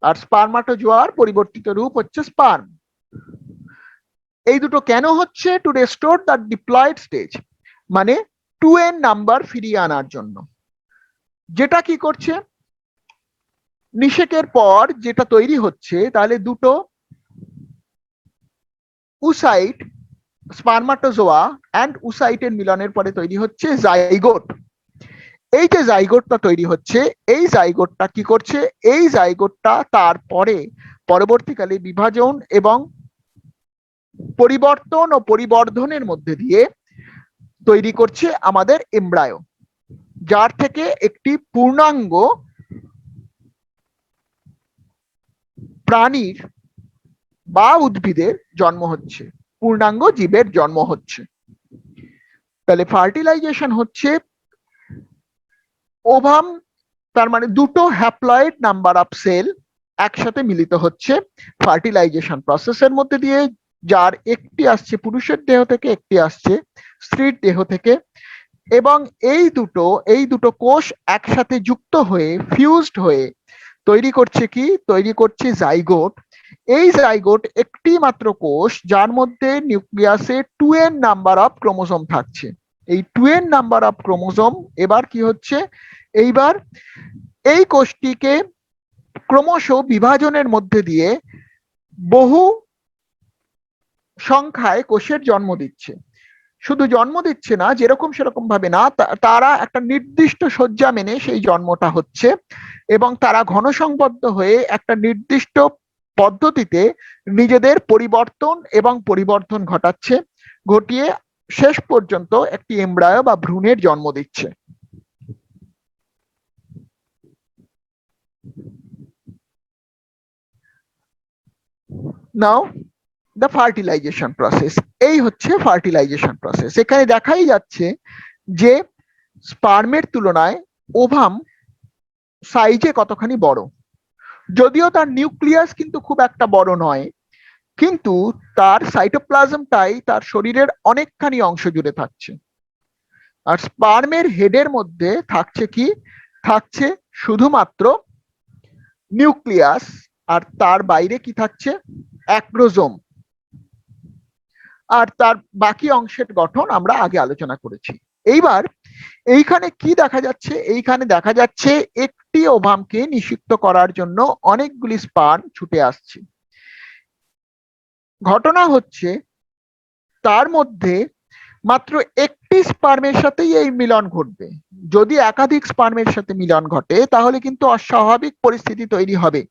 আর স্পার্মাটোজোয়ার পরিবর্তিত রূপ হচ্ছে স্পার্ম। এই দুটো কেন হচ্ছে? Two restore the diploid stage, মানে 2n নাম্বার ফিরিয়ে আনার জন্য। যেটা কি করছে? নিষেকের পর যেটা তৈরি হচ্ছে, তাহলে দুটো উসাইট, স্পার্মাটোজোয়া অ্যান্ড উসাইটের মিলনের পরে তৈরি হচ্ছে জাইগোট। এই যে জাইগোটটা তৈরি হচ্ছে, এই জাইগোটটা কি করছে? এই জাইগোটটা তারপরে পরবর্তীকালে বিভাজন এবং পরিবর্তন ও পরিবর্ধনের মধ্যে দিয়ে তৈরি করছে আমাদের এমব্রায়ো, যার থেকে একটি পূর্ণাঙ্গ প্রাণীর বা উদ্ভিদের জন্ম হচ্ছে, পূর্ণাঙ্গ জীবের জন্ম হচ্ছে। তাহলে ফার্টিলাইজেশন হচ্ছে ওভাম, তার মানে দুটো হ্যাপ্লয়েড নাম্বার অফ সেল একসাথে মিলিত হচ্ছে ফার্টিলাইজেশন প্রসেসের মধ্যে দিয়ে, যার একটি আসছে পুরুষের দেহ থেকে, একটি আসছে স্ত্রীর দেহ থেকে। এবং এই দুটো কোষ একসাথে যুক্ত হয়ে ফিউজড হয়ে তৈরি করছে কি? তৈরি করছে জাইগোট। এই জাইগোট একটি মাত্র কোষ, যার মধ্যে নিউক্লিয়াসে 2n নাম্বার অফ ক্রোমোজোম থাকছে। এই 2n নাম্বার অফ ক্রোমোজোম এবার কি হচ্ছে? এইবার এই কোষটিকে ক্রমশ বিভাজনের মধ্যে দিয়ে বহু সংখ্যায় কোষের জন্ম দিচ্ছে। শুধু জন্ম দিচ্ছে না, যেরকম সেরকম ভাবে না, তারা একটা নির্দিষ্ট সজ্জা মেনে সেই জন্মটা হচ্ছে এবং তারা ঘনসংবদ্ধ হয়ে একটা নির্দিষ্ট পদ্ধতিতে নিজেদের পরিবর্তন এবং পরিবর্ধন ঘটিয়ে শেষ পর্যন্ত একটি এমব্রায়ো বা ভ্রূণের জন্ম দিচ্ছে। নাও দ্য ফার্টিলাইজেশন প্রসেস। এই হচ্ছে ফার্টিলাইজেশন প্রসেস। এখানে দেখাই যাচ্ছে যে স্পার্মের তুলনায় ওভাম সাইজে কতখানি বড়। যদিও তার নিউক্লিয়াস কিন্তু খুব একটা বড় নয়, কিন্তু তার সাইটোপ্লাজমটাই তার শরীরের অনেকখানি অংশ জুড়ে থাকছে। আর স্পার্মের হেডের মধ্যে থাকছে কি? থাকছে শুধুমাত্র নিউক্লিয়াস, আর তার বাইরে কি থাকছে? অ্যাক্রোজোম। আর তার বাকি অংশের গঠন আমরা আগে আলোচনা করেছি। এইবার এইখানে কি দেখা যাচ্ছে? এইখানে দেখা যাচ্ছে একটি ওভামকে নিষিক্ত করার জন্য অনেকগুলি স্পার্ম ছুটে আসছে। ঘটনা হচ্ছে তার মধ্যে মাত্র একটি স্পার্মের সাথেই এই মিলন ঘটবে। যদি একাধিক স্পার্মের সাথে মিলন ঘটে তাহলে কিন্তু অস্বাভাবিক পরিস্থিতি তৈরি হবে,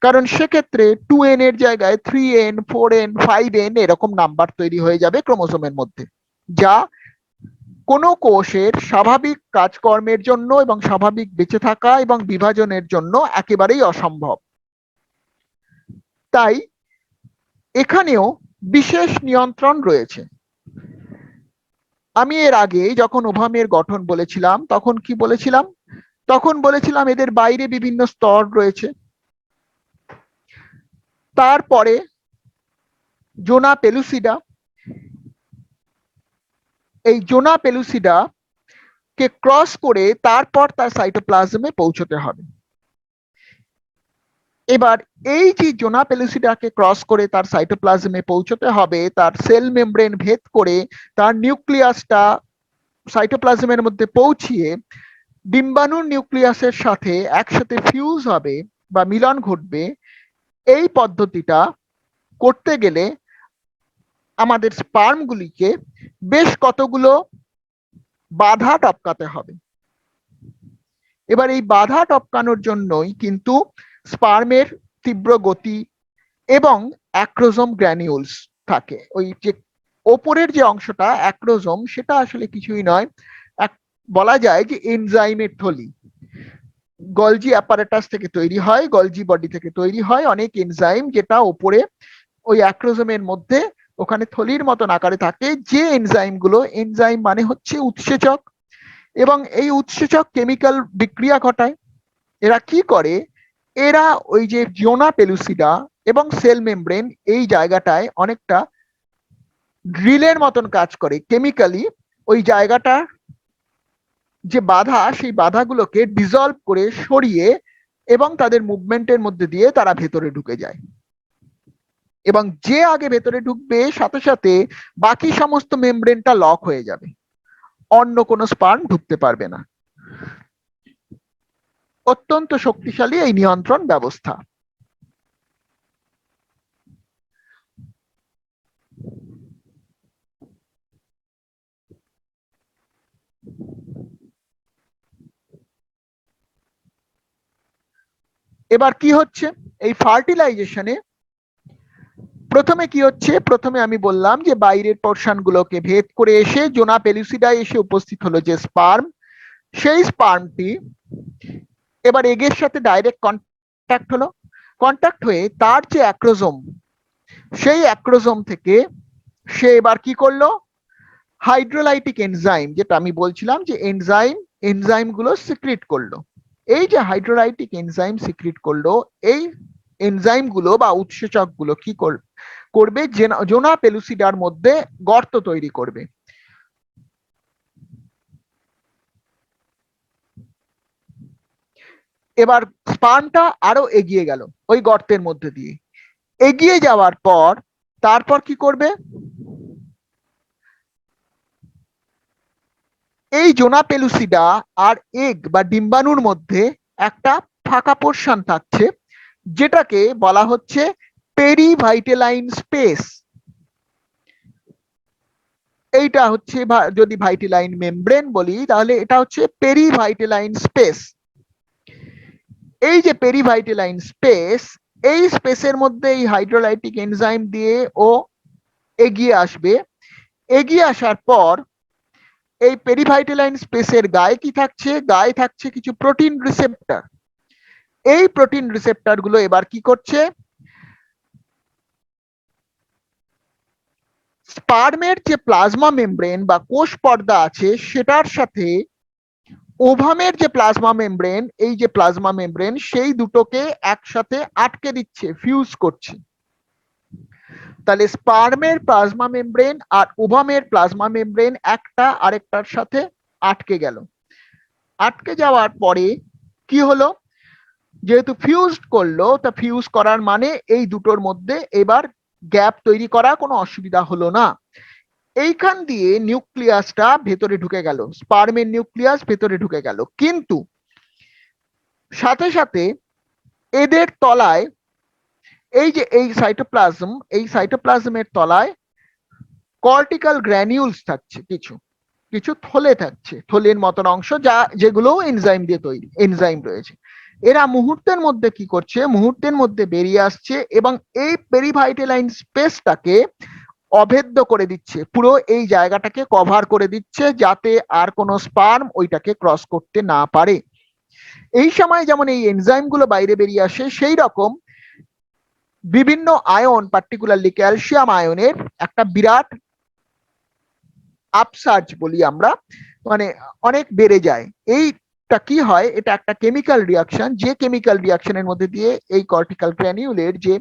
কারণ সেক্ষেত্রে 2n এর জায়গায় 3n, 4n, 5n এরকম নাম্বার তৈরি হয়ে যাবে ক্রোমোসোমের মধ্যে, যা কোনো কোষের স্বাভাবিক কাজকর্মের জন্য এবং স্বাভাবিক বেঁচে থাকা এবং বিভাজনের জন্য একেবারেই অসম্ভব। তাই এখানেও বিশেষ নিয়ন্ত্রণ রয়েছে। আমি এর আগে যখন ওভামের গঠন বলেছিলাম তখন কি বলেছিলাম? তখন বলেছিলাম এদের বাইরে বিভিন্ন স্তর রয়েছে। তারপরে জোনা পেলুসিডা, এই জোনা পেলুসিডা কে ক্রস করে তারপর তার সাইটোপ্লাজমে পৌঁছতে হবে। এবার এই যে জোনা পেলুসিডাকে ক্রস করে তার সাইটোপ্লাজমে পৌঁছতে হবে, তার সেল মেমব্রেন ভেদ করে তার নিউক্লিয়াসটা সাইটোপ্লাজমের মধ্যে পৌঁছিয়ে ডিম্বাণুর নিউক্লিয়াসের সাথে একসাথে ফিউজ হবে বা মিলন ঘটবে, এই পদ্ধতিটা করতে গেলে আমাদের স্পার্মগুলিকে বেশ কতগুলো বাধা টপকাতে হবে। এবার এই বাধা টপকানোর জন্যই কিন্তু স্পার্মের তীব্র গতি এবং অ্যাক্রোজোম গ্র্যানিউলস থাকে। ওই যে ওপরের যে অংশটা অ্যাক্রোজোম, সেটা আসলে কিছুই নয়, বলা যায় যে এনজাইমের থলি। গলজি অ্যাপারেটাস থেকে তৈরি হয়, গলজি বডি থেকে তৈরি হয় অনেক এনজাইম, যেটা ওপরে ওই অ্যাক্রোজোমের মধ্যে ওখানে থলির মতন আকারে থাকে। যে এনজাইম গুলো, এনজাইম মানে হচ্ছে উৎসেচক, এবং এই উৎসেচক কেমিক্যাল বিক্রিয়া ঘটায়। এরা কি করে? এরা ওই যে জোনা পেলুসিডা এবং সেল মেমব্রেন, এই জায়গাটায় অনেকটা ড্রিলের মতন কাজ করে কেমিক্যালি। ওই জায়গাটা যে বাধা, সেই বাধাগুলোকে ডিসলভ করে সরিয়ে এবং তাদের মুভমেন্টের মধ্যে দিয়ে তারা ভেতরে ঢুকে যায়, এবং যে আগে ভেতরে ঢুকবে সাথে সাথে বাকি সমস্ত মেমব্রেনটা লক হয়ে যাবে, অন্য কোনো স্পার্ম ঢুকতে পারবে না। অত্যন্ত শক্তিশালী এই নিয়ন্ত্রণ ব্যবস্থা। এবার কি হচ্ছে এই ফার্টিলাইজেশনে? প্রথমে কি হচ্ছে? প্রথমে আমি বললাম যে বাইরের পোর্শন গুলোকে ভেদ করে এসে জোনা পেলুসিডায় এসে উপস্থিত হলো যে স্পার্ম, সেই স্পার্মটি এবার এগের সাথে ডাইরেক্ট কন্ট্যাক্ট হলো। কন্ট্যাক্ট হয়ে তার যে অ্যাক্রোজোম, সেই অ্যাক্রোজোম থেকে সে এবার কি করলো? হাইড্রোলাইটিক এনজাইম, যেটা আমি বলছিলাম যে এনজাইম গুলো সিক্রিট করলো। এই যে হাইড্রোলাইটিক এনজাইম সিক্রিট করলো, এই এনজাইম গুলো বা উৎসেচক গুলো কি করবে? জোনা পেলুসিডার মধ্যে গর্ত তৈরি করবে। এবার স্পার্মটা আরো এগিয়ে গেল ওই গর্তের মধ্যে দিয়ে। এগিয়ে যাওয়ার পর তারপর কি করবে? এই জোনা পেলুসিডা আর এগ বা ডিম্বাণুর মধ্যে একটা ফাঁকা পোর্শন থাকছে, যেটাকে বলা হচ্ছে পেরিভাইটেলাইন স্পেস। এইটা হচ্ছে যদি ভাইটেলাইন মেমব্রেন বলি, তাহলে এটা হচ্ছে পেরিভাইটেলাইন স্পেস। এই যে পেরিভাইটেলাইন স্পেস, এই স্পেসের মধ্যে এই হাইড্রোলাইটিক এনজাইম দিয়ে ও এগিয়ে আসবে। এগিয়ে আসার পর এই পেরিভাইটেলাইন স্পেসের গায়ে কি থাকছে? গায়ে থাকছে কিছু প্রোটিন রিসেপ্টর। এই প্রোটিন রিসেপ্টর গুলো এবার কি করছে? স্পার্মের যে প্লাজমা মেমব্রেন বা কোষ পর্দা আছে সেটার সাথে ওভামের যে প্লাজমা মেমব্রেন, এই যে প্লাজমা মেমব্রেন, সেই দুটোকে একসাথে আটকে দিচ্ছে, ফিউজ করছে। তাহলে স্পার্মের প্লাজমা মেমব্রেন আর ওভামের প্লাজমা মেমব্রেন একটা আরেকটার সাথে আটকে গেল। আটকে যাওয়ার পরে কি হলো? যেহেতু ফিউজ করলো, তা ফিউজ করার মানে এই দুটোর মধ্যে এবার গ্যাপ তৈরি করা কোনো অসুবিধা হলো না। এইখান দিয়ে নিউক্লিয়াসটা ভেতরে ঢুকে গেল, স্পার্মের নিউক্লিয়াস ভেতরে ঢুকে গেল। কিন্তু সাথে সাথে এদের তলায় এই যে এই সাইটোপ্লাজমের তলায় কর্টিক্যাল গ্র্যানিউলস থাকছে, কিছু কিছু থলে থাকছে, থলের মতন অংশ, যেগুলো এনজাইম দিয়ে তৈরি, এনজাইম রয়েছে। এরা মুহূর্তের মধ্যে কি করছে? মুহূর্তের মধ্যে বেরিয়ে আসছে এবং এই পেরিভাইটেলাইন স্পেসটাকে অভেদ্য করে দিচ্ছে, পুরো এই জায়গাটাকে কভার করে দিচ্ছে, যাতে আর কোনো স্পার্ম ওইটাকে ক্রস করতে না পারে। এই সময় যেমন এই এনজাইম গুলো বাইরে বেরিয়ে আসে, সেই রকম বিভিন্ন আয়ন, পার্টিকুলারলি ক্যালসিয়াম আয়নের একটা বিরাট আপসার্জ বলি আমরা, মানে অনেক বেড়ে যায়। এইটা কি হয়? এটা একটা কেমিক্যাল রিয়াকশন, যে কেমিক্যাল রিয়াকশনের মধ্যে দিয়ে এই কর্টিক্যাল গ্র্যানিউলের যে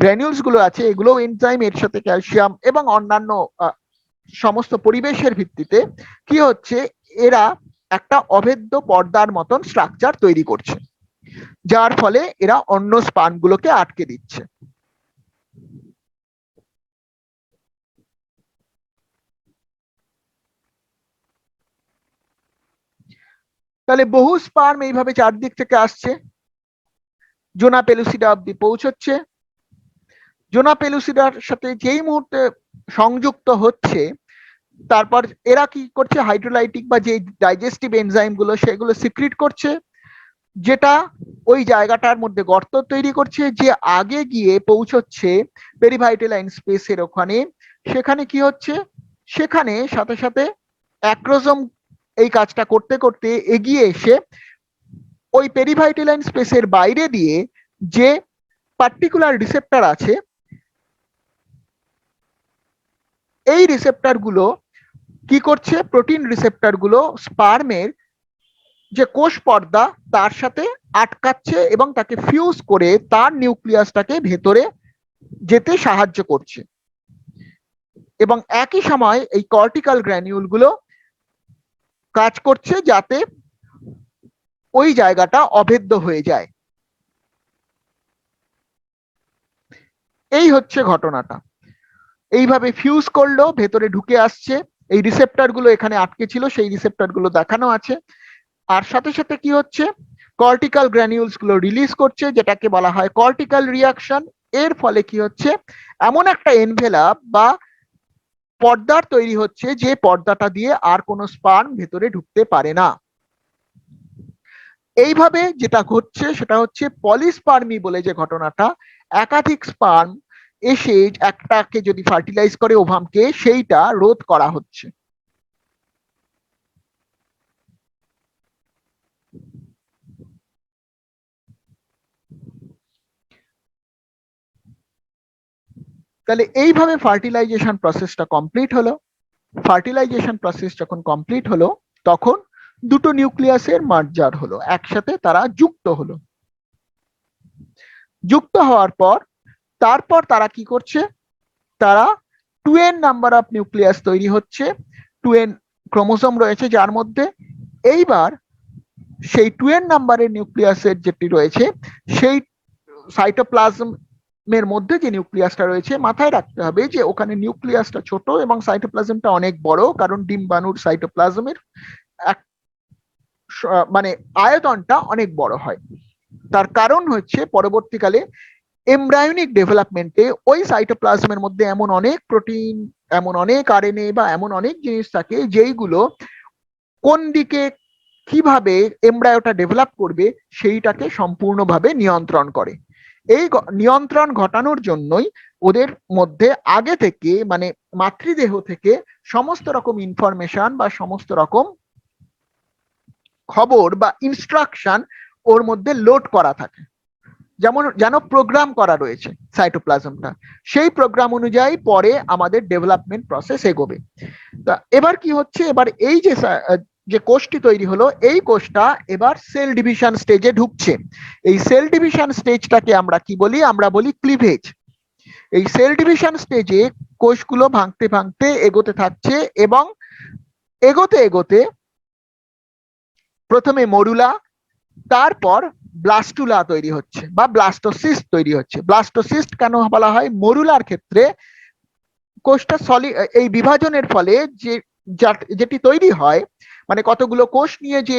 গ্র্যানিউলস গুলো আছে, এগুলো এনজাইম এর সাথে ক্যালসিয়াম এবং অন্যান্য সমস্ত পরিবেশের ভিত্তিতে কি হচ্ছে, এরা একটা অভেদ্য পর্দার মতন স্ট্রাকচার তৈরি করছে, যার ফলে এরা অন্য স্পার্ম গুলোকে আটকে দিচ্ছে। তাহলে বহু স্পার্ম এইভাবে চারদিক থেকে আসছে, জোনা পেলুসিডা অব্দি পৌঁছচ্ছে। জোনা পেলুসিডার সাথে যেই মুহূর্তে সংযুক্ত হচ্ছে, তারপর এরা কি করছে? হাইড্রোলাইটিক বা যে ডাইজেস্টিভ এনজাইম গুলো, সেগুলো সিক্রিট করছে, যেটা ওই জায়গাটার মধ্যে গর্ত তৈরি করছে, যে আগে গিয়ে পৌঁছচ্ছে পেরিভাইটেলাইন স্পেসের ওখানে। সেখানে কি হচ্ছে? সেখানে সাথে সাথে অ্যাক্রোজোম এই কাজটা করতে করতে এগিয়ে এসে ওই পেরিভাইটেলাইন স্পেসের বাইরে দিয়ে যে পার্টিকুলার রিসেপ্টর আছে, এই রিসেপ্টর গুলো কি করছে? প্রোটিন রিসেপ্টর গুলো স্পার্মের যে কোষ পর্দা তার সাথে আটকাচ্ছে এবং তাকে ফিউজ করে তার নিউক্লিয়াসটাকে ভেতরে যেতে সাহায্য করছে। এবং একই সময় এই কর্টিক্যাল গ্র্যানিউল গুলো কাজ করছে যাতে ওই জায়গাটা অভেদ্য হয়ে যায়। এই হচ্ছে ঘটনাটা। এইভাবে ফিউজ করলো, ভেতরে ঢুকে আসছে। এই রিসেপ্টর গুলো এখানে আটকে ছিল, সেই রিসেপ্টর গুলো দেখানো আছে। আর সাথে সাথে কি হচ্ছে? কর্টিক্যাল গ্র্যানিউলস গুলো রিলিজ করছে, যেটাকে বলা হয় কর্টিক্যাল রিয়াকশন। এর ফলে কি হচ্ছে? এমন একটা এনভেলাপ বা পর্দার তৈরি হচ্ছে, যে পর্দাটা দিয়ে আর কোনো স্পার্ম ভেতরে ঢুকতে পারে না। এইভাবে যেটা ঘটছে সেটা হচ্ছে পলিস্পার্মি বলে যে ঘটনাটা, একাধিক স্পার্ম এসে একটাকে যদি ফার্টিলাইজ করে ওভামকে, সেইটা রোধ করা হচ্ছে। তাহলে এইভাবে ফার্টিলাইজেশন প্রসেসটা কমপ্লিট হলো। ফার্টিলাইজেশন প্রসেস যখন কমপ্লিট হলো, তখন দুটো নিউক্লিয়াসের মার্জার হলো, একসাথে তারা যুক্ত হলো। যুক্ত হওয়ার পর তারপর তারা কি করছে? তারা 2n নাম্বার অফ নিউক্লিয়াস তৈরি হচ্ছে, 2n ক্রোমোসোম রয়েছে যার মধ্যে। এইবার সেই 2n নাম্বারের নিউক্লিয়াসের যেটি রয়েছে, সেই সাইটোপ্লাজমের মধ্যে যে নিউক্লিয়াসটা রয়েছে, মাথায় রাখতে হবে যে ওখানে নিউক্লিয়াসটা ছোট এবং সাইটোপ্লাজমটা অনেক বড়, কারণ ডিম্বাণুর সাইটোপ্লাজমের মানে আয়তনটা অনেক বড় হয়। তার কারণ হচ্ছে পরবর্তীকালে এমব্রায়োনিক ডেভেলপমেন্টে ওই সাইটোপ্লাজমের মধ্যে এমন অনেক প্রোটিন, এমন অনেক আরএনএ বা এমন অনেক জিনিস থাকে যেইগুলো কোন দিকে কিভাবে এমব্রায়োটা ডেভেলপ করবে সেইটাকে সম্পূর্ণভাবে নিয়ন্ত্রণ করে। এই নিয়ন্ত্রণ ঘটানোর জন্যই ওদের মধ্যে আগে থেকে মানে মাতৃদেহ থেকে সমস্ত রকম ইনফরমেশন বা সমস্ত রকম খবর বা ইনস্ট্রাকশন ওর মধ্যে লোড করা থাকে, যেমন যেন প্রোগ্রাম করা রয়েছে সাইটোপ্লাজমটা, সেই প্রোগ্রাম অনুযায়ী পরে আমাদের ডেভেলপমেন্ট প্রসেস এগোবে। তা এবার কি হচ্ছে, এবার এই যে যে কোষটি তৈরি হলো এই কোষটা এবার সেল ডিভিশন স্টেজে ঢুকছে। এই সেল ডিভিশন স্টেজটাকে আমরা কি বলি, আমরা বলি ক্লিভেজ। এই সেল ডিভিশন স্টেজে কোষগুলো ভাঙতে ভাঙতে এগোতে থাকছে এবং এগোতে এগোতে প্রথমে মরুলা, তারপর ব্লাস্টুলা তৈরি হচ্ছে বা ব্লাস্টোসিস্ট তৈরি হচ্ছে। ব্লাস্টোসিস্ট কেন বলা হয়? মরুলার ক্ষেত্রে কোষটা এই বিভাজনের ফলে যে যেটি তৈরি হয়, মানে কতগুলো কোষ নিয়ে যে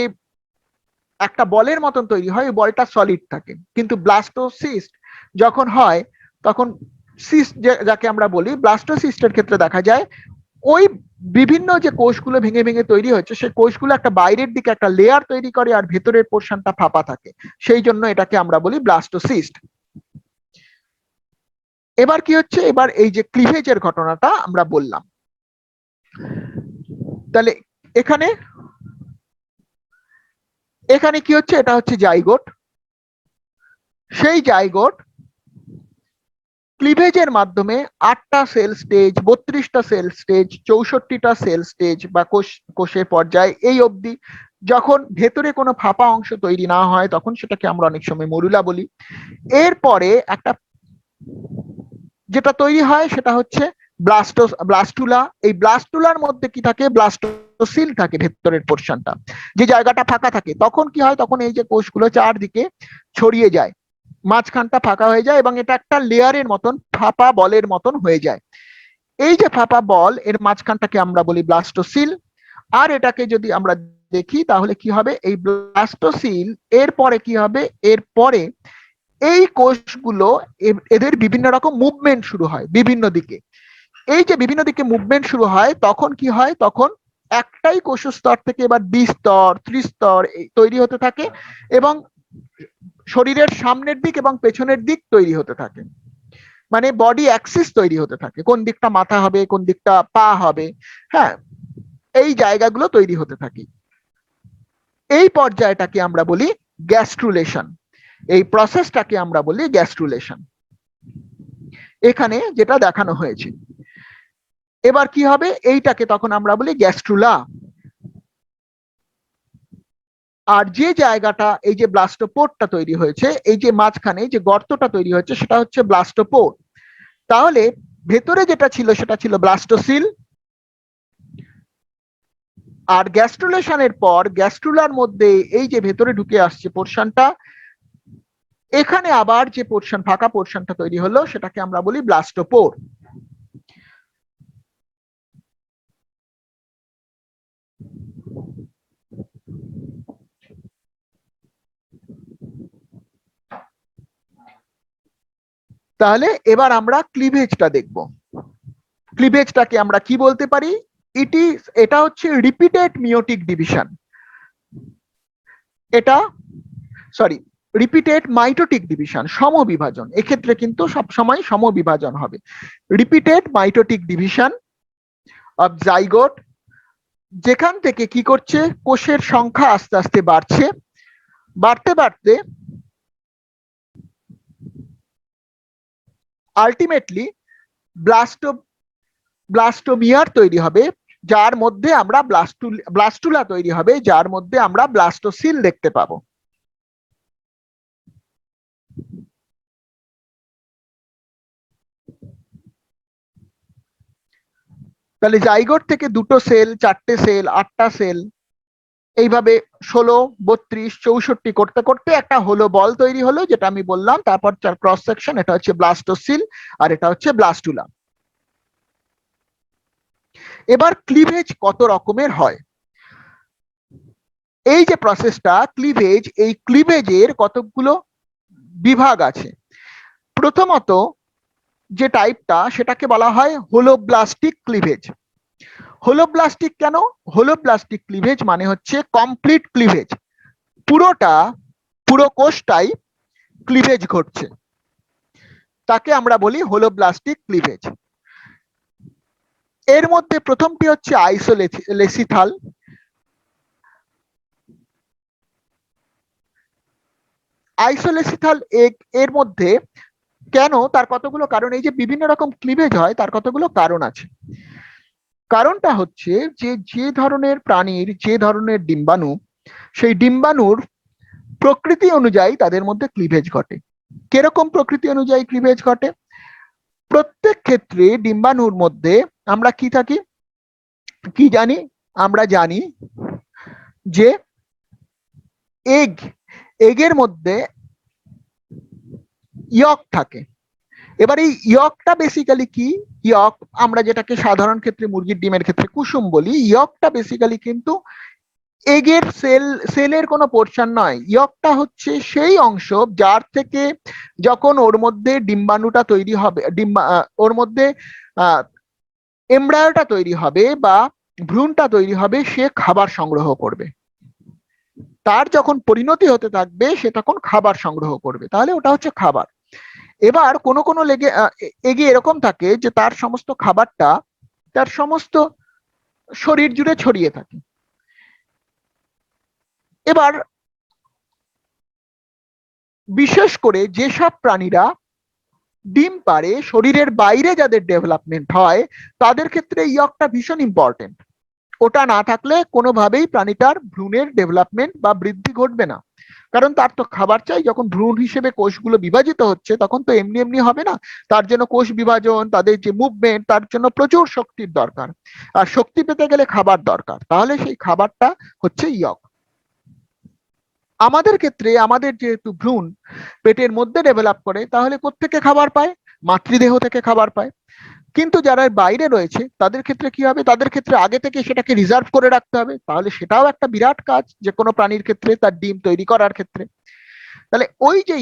একটা বলের মতন তৈরি হয়, ওই বলটা সলিড থাকে। কিন্তু ব্লাস্টোসিস্ট যখন হয় তখন সিস্ট যাকে আমরা বলি, ব্লাস্টোসিস্টের ক্ষেত্রে দেখা যায় ওই বিভিন্ন যে কোষগুলো ভেঙে ভেঙে তৈরি হচ্ছে সেই কোষগুলো একটা বাইরের দিকে একটা লেয়ার তৈরি করে আর ভেতরের পোর্শনটা ফাঁপা থাকে, সেই জন্য এটাকে আমরা বলি ব্লাস্টোসিস্ট। এবার কি হচ্ছে, এবার এই যে ক্লিভেজের ঘটনাটা আমরা বললাম, তাহলে এখানে এখানে কি হচ্ছে, এটা হচ্ছে জাইগোট। সেই জাইগোট ক্লিভেজের মাধ্যমে 8টা সেল স্টেজ, 32টা সেল স্টেজ, 64টা সেল স্টেজ বা কোষের পর্যায়ে এই অবধি যখন ভেতরে কোনো ফাঁপা অংশ তৈরি না হয় তখন সেটাকে আমরা অনেক সময় মরুলা বলি। এরপরে একটা যেটা তৈরি হয় সেটা হচ্ছে ব্লাস্টুলা। এই ব্লাস্টুলার মধ্যে কি থাকে, ব্লাস্টোসিল থাকে ভেতরের পোর্শনটা, যে জায়গাটা ফাঁকা থাকে। তখন কি হয়, তখন এই যে কোষগুলো চারদিকে ছড়িয়ে যায়, মাঝখানটা ফাঁকা হয়ে যায় এবং এটা একটা লেয়ারের মতন ফাঁপা বলের মতন হয়ে যায়। এই যে ফাঁপা বল, এর মাঝখানটাকে আমরা বলি ব্লাস্টোসিল। আর এটাকে যদি আমরা দেখি তাহলে কি হবে, এই ব্লাস্টোসিল এরপরে কি হবে, এরপরে এই কোষগুলো এদের বিভিন্ন রকম মুভমেন্ট শুরু হয় বিভিন্ন দিকে। এই যে বিভিন্ন দিকে মুভমেন্ট শুরু হয় তখন কি হয়, তখন একটাই কোষ স্তর থেকে এবার 20 স্তর 30 স্তর তৈরি হতে থাকে এবং শরীরের সামনের দিক এবং পেছনের দিক তৈরি হতে থাকে। মানে বডি অ্যাক্সিস তৈরি হতে থাকে, কোন দিকটা মাথা হবে, কোন দিকটা পা হবে, হ্যাঁ, এই জায়গাগুলো তৈরি হতে থাকে। এই পর্যায়টাকে আমরা বলি গ্যাস্ট্রুলেশন। এই প্রসেসটাকে আমরা বলি গ্যাস্ট্রুলেশন, এখানে যেটা দেখানো হয়েছে। এবার কি হবে, এইটাকে তখন আমরা বলি গ্যাস্ট্রুলা। আর যে জায়গাটা এই যে ব্লাস্টোপোরটা তৈরি হয়েছে, এই যে মাঝখানে যে গর্তটা তৈরি হয়েছে সেটা হচ্ছে ব্লাস্টোপোর। তাহলে ভেতরে যেটা ছিল সেটা ছিল ব্লাস্টোসিল। আর গ্যাস্ট্রুলেশনের পর গ্যাস্ট্রুলার মধ্যে এই যে ভেতরে ঢুকে আসছে পোর্শনটা, এখানে আবার যে পোর্শন ফাঁকা পোর্শনটা তৈরি হলো সেটাকে আমরা বলি ব্লাস্টোপোর। তাহলে এবার আমরা ক্লিভেজটা দেখব। ক্লিভেজটাকে আমরা কি বলতে পারি? এটা হচ্ছে রিপিটেড মিওটিক ডিভিশন। এটা সরি রিপিটেড মাইটোটিক ডিভিশন, সমবিভাজন। এক্ষেত্রে কিন্তু সবসময় সমবিভাজন হবে। Repeated mitotic division of zygote, যেখান থেকে কি করছে, কোষের সংখ্যা আস্তে আস্তে বাড়ছে, বাড়তে বাড়তে আলটিমেটলি ব্লাস্টোমিয়ার তৈরি হবে, যার মধ্যে আমরা ব্লাস্টুলা তৈরি হবে, যার মধ্যে আমরা ব্লাস্টোসিল দেখতে পাবো। তাহলে জাইগোট থেকে 2টো সেল, 4টে সেল, 8টা সেল, এইভাবে 16, 32, 64 করতে করতে একটা হলো বল তৈরি হলো, যেটা আমি বললাম। তারপর ক্রস সেকশন, এটা হচ্ছে ব্লাস্টোসিল আর এটা হচ্ছে ব্লাস্টুলা। এবার ক্লিভেজ কত রকমের হয়? এই যে প্রসেসটা ক্লিভেজ, এই ক্লিভেজের কতগুলো বিভাগ আছে। প্রথমত যে টাইপটা সেটাকে বলা হয় হোলোব্লাস্টিক ক্লিভেজ। হোলোব্লাস্টিক কেন? হোলোব্লাস্টিক ক্লিভেজ মানে হচ্ছে কমপ্লিট ক্লিভেজ, পুরো কোষটাই ক্লিভেজ ঘটছে, তাকে আমরা বলি হোলোব্লাস্টিক ক্লিভেজ। এর মধ্যে প্রথমটি হচ্ছে আইসোলেসিথাল। আইসোলেসিথাল এর মধ্যে কেন, তার কতগুলো কারণ, এই যে বিভিন্ন রকম ক্লিভেজ হয় তার কতগুলো কারণ আছে। কারণটা হচ্ছে যে ধরনের প্রাণীর যে ধরনের ডিম্বাণু, সেই ডিম্বাণুর প্রকৃতি অনুযায়ী তাদের মধ্যে ক্লিভেজ ঘটে। কিরকম প্রকৃতি অনুযায়ী ক্লিভেজ ঘটে? প্রত্যেক ক্ষেত্রে ডিম্বাণুর মধ্যে আমরা কি জানি? আমরা জানি যে এগের মধ্যে ইয়ক থাকে। এবার এই ইয়কটা বেসিক্যালি কি? ইয়ক আমরা যেটাকে সাধারণ ক্ষেত্রে মুরগির ডিমের ক্ষেত্রে কুসুম বলি, ইয়কটা বেসিক্যালি কিন্তু এগের সেলের কোনো পোর্শন নয়। ইয়কটা হচ্ছে সেই অংশ যার থেকে যখন ওর মধ্যে ডিম্বাণুটা তৈরি হবে, ওর মধ্যে এমব্রায়োটা তৈরি হবে বা ভ্রূণটা তৈরি হবে, সে খাবার সংগ্রহ করবে। তার যখন পরিণতি হতে থাকবে সে তখন খাবার সংগ্রহ করবে, তাহলে ওটা হচ্ছে খাবার। এবার কোনো এগে এরকম থাকে যে তার সমস্ত খাবারটা তার সমস্ত শরীর জুড়ে ছড়িয়ে থাকে। এবার বিশেষ করে যেসব প্রাণীরা ডিম পারে, শরীরের বাইরে যাদের ডেভেলপমেন্ট হয়, তাদের ক্ষেত্রে ইয়কটা ভীষণ ইম্পর্টেন্ট। ওটা না থাকলে কোনোভাবেই প্রাণীটার ভ্রূণের ডেভেলপমেন্ট বা বৃদ্ধি ঘটবে না, কারণ তার তো খাবার চাই। যখন ভ্রূণ হিসেবে কোষগুলো বিভাজিত হচ্ছে তখন তো এমনি এমনি হবে না, তার জন্য কোষ বিভাজন, তাদের যে মুভমেন্ট, তার জন্য প্রচুর শক্তির দরকার, আর শক্তি পেতে গেলে খাবার দরকার। তাহলে সেই খাবারটা হচ্ছে ইয়ক। আমাদের ক্ষেত্রে আমাদের যেহেতু ভ্রূণ পেটের মধ্যে ডেভেলপ করে, তাহলে কোত্থেকে খাবার পায়? মাতৃদেহ থেকে খাবার পায়। কিন্তু যারা বাইরে রয়েছে তাদের ক্ষেত্রে কি হবে? তাদের ক্ষেত্রে আগে থেকে সেটাকে রিজার্ভ করে রাখতে হবে, তাহলে সেটাও একটা বিরাট কাজ যে কোনো প্রাণীর ক্ষেত্রে তার ডিম তৈরি করার ক্ষেত্রে। তাহলে ওই যে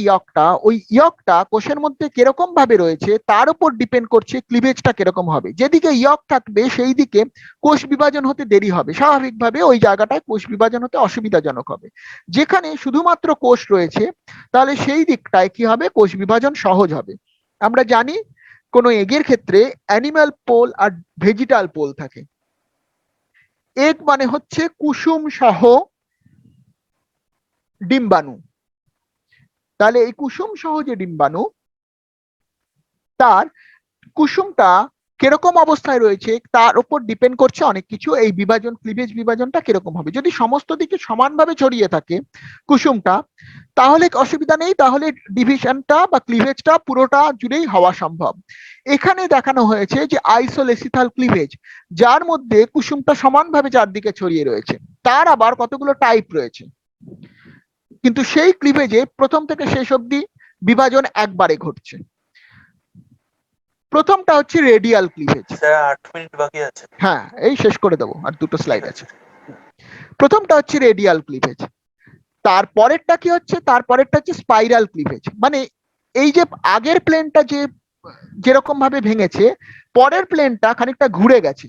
ইয়কটা কোষের মধ্যে কিরকম ভাবে রয়েছে তার উপর ডিপেন্ড করছে ক্লিভেজটা কিরকম হবে। যেদিকে ইয়ক থাকবে সেই দিকে কোষ বিভাজন হতে দেরি হবে, স্বাভাবিকভাবে ওই জায়গাটায় কোষ বিভাজন হতে অসুবিধাজনক হবে। যেখানে শুধুমাত্র কোষ রয়েছে তাহলে সেই দিকটায় কি হবে? কোষ বিভাজন সহজ হবে। আমরা জানি কোনো এগের ক্ষেত্রে অ্যানিমাল পোল আর ভেজিটাল পোল থাকে। এগ মানে হচ্ছে কুসুম সহ ডিম্বাণু। তাহলে এই কুসুম সহ যে ডিম্বাণু, তার কুসুমটা কিরকম অবস্থায় রয়েছে তার উপর ডিপেন্ড করছে অনেক কিছু। এই বিভাজন, ক্লিভেজ বিভাজনটা কিরকম হবে। যদি সমস্ত দিকে সমানভাবে ছড়িয়ে থাকে কুসুমটা, তাহলে অসুবিধা নেই, তাহলে ডিভিশনটা বা ক্লিভেজটা পুরোটা জুড়েই হওয়া সম্ভব। এখানে দেখানো হয়েছে যে আইসোলেসিথাল ক্লিভেজ, যার মধ্যে কুসুমটা সমানভাবে চারদিকে ছড়িয়ে রয়েছে, তার আবার কতগুলো টাইপ রয়েছে। কিন্তু সেই ক্লিভেজে প্রথম থেকে শেষ অবধি বিভাজন একবারে ঘটছে। প্রথমটা হচ্ছে রেডিয়াল ক্লিভেজ। স্যার 8 মিনিট বাকি আছে। হ্যাঁ, এই শেষ করে দেবো, আর দুটো স্লাইড আছে। প্রথমটা হচ্ছে রেডিয়াল ক্লিভেজ। তারপরেরটা কি হচ্ছে? তারপরেরটা হচ্ছে স্পাইরাল ক্লিভেজ। মানে এই যে আগের প্লেনটা যেরকম ভাবে ভেঙেছে, পরের প্লেনটা খানিকটা ঘুরে গেছে,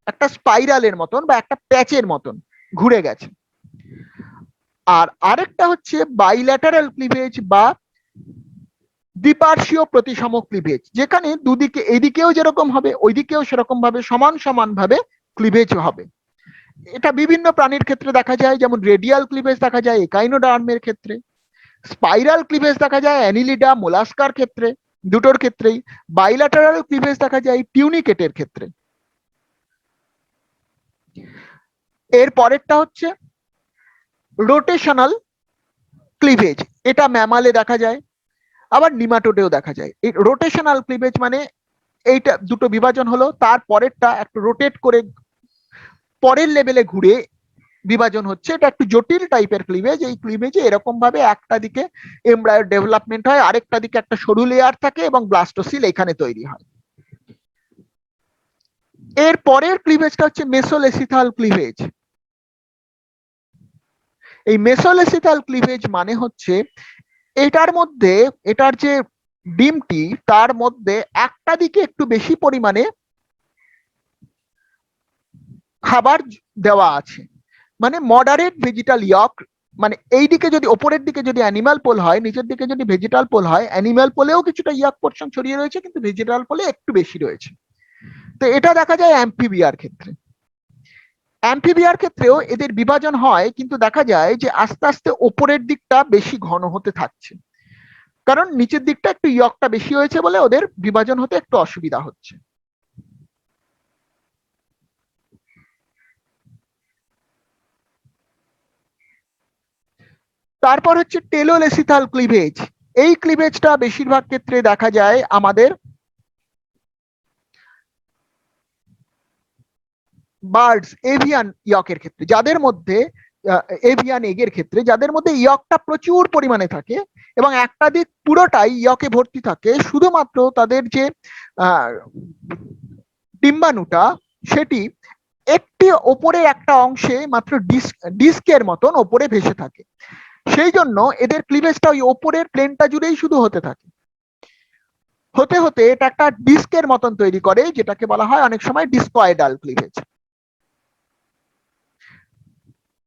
একটা স্পাইরালের মতন বা একটা প্যাচের মতন ঘুরে গেছে। আর আরেকটা হচ্ছে বাইল্যাটারাল ক্লিভেজ বা দ্বিপার্শ্বীয় প্রতিসম ক্লিভেজ, যেখানে দুদিকে এদিকেও যেরকম হবে ওইদিকেও সেরকম ভাবে সমান ভাবে ক্লিভেজ হবে। এটা বিভিন্ন প্রাণীর ক্ষেত্রে দেখা যায়, যেমন রেডিয়াল ক্লিভেজ দেখা যায় একাইনোডার্মের ক্ষেত্রে, স্পাইরাল ক্লিভেজ দেখা যায় অ্যানিলিডা, মোলাস্কার ক্ষেত্রে, দুটোর ক্ষেত্রেই। বাইল্যাটারাল ক্লিভেজ দেখা যায় টিউনিকেটের ক্ষেত্রে। এর পরেরটা হচ্ছে রোটেশনাল ক্লিভেজ। এটা ম্যামালে দেখা যায়, আবার নিমাটোডেও দেখা যায়। এই রোটেশনাল ক্লিভেজ মানে এইটা দুটো বিভাজন হলো, তার পরেরটা একটু রোটেট করে পরের লেভেলে ঘুরে বিভাজন হচ্ছে। এটা একটু জটিল টাইপের ক্লিভেজ। এই ক্লিভেজে এরকম ভাবে একটা দিকে এমব্রায়োর ডেভেলপমেন্ট হয়, আরেকটা দিকে একটা সরু লেয়ার থাকে এবং ব্লাস্টোসিল এখানে তৈরি হয়। এর পরের ক্লিভেজটা হচ্ছে মেসোলেসিথাল ক্লিভেজ। এই মেসোলেসিথাল ক্লিভেজ মানে হচ্ছে এটার যে ডিমটি তার মধ্যে একটা দিকে একটু বেশি পরিমাণে খাবার দেওয়া আছে, মানে মডারেট ভেজিটাল ইয়ক, মানে এই দিকে যদি ওপরের দিকে যদি অ্যানিমাল পোল হয়, নিচের দিকে যদি ভেজিটাল পোল হয়, অ্যানিমাল পোলেও কিছুটা ইয়ক পোর্শন ছড়িয়ে রয়েছে কিন্তু ভেজিটাল পোলে একটু বেশি রয়েছে। তো এটা দেখা যায় অ্যাম্ফিবিয়ার ক্ষেত্রে। অ্যাম্ফিবিয়ার ক্ষেত্রেও এদের বিভাজন হয়, কিন্তু দেখা যায় যে আস্তে আস্তে ওপরের দিকটা বেশি ঘন হতে থাকছে, কারণ নিচের দিকটা একটু ইয়কটা বেশি হয়েছে বলে ওদের বিভাজন হতে একটু অসুবিধা হচ্ছে। তারপর হচ্ছে টেলোলেসিথাল ক্লিভেজ। এই ক্লিভেজটা বেশিরভাগ ক্ষেত্রে দেখা যায় আমাদের বার্ডস এভিয়ান ইয়কের ক্ষেত্রে, যাদের মধ্যে এভিয়ান এগের ক্ষেত্রে যাদের মধ্যে ইয়কটা প্রচুর পরিমাণে থাকে এবং একটা দিক পুরোটাই ইয়কে ভর্তি থাকে, শুধুমাত্র তাদের যে ডিম্বাণুটা সেটি একটি ওপরে একটা অংশে মাত্র ডিস্কের মতন ওপরে ভেসে থাকে, সেই জন্য এদের ক্লিভেজটা ওই ওপরের প্লেনটা জুড়েই শুধু হতে থাকে। হতে হতে এটা একটা ডিস্কের মতন তৈরি করে, যেটাকে বলা হয় অনেক সময় ডিস্কয়েডাল ক্লিভেজ।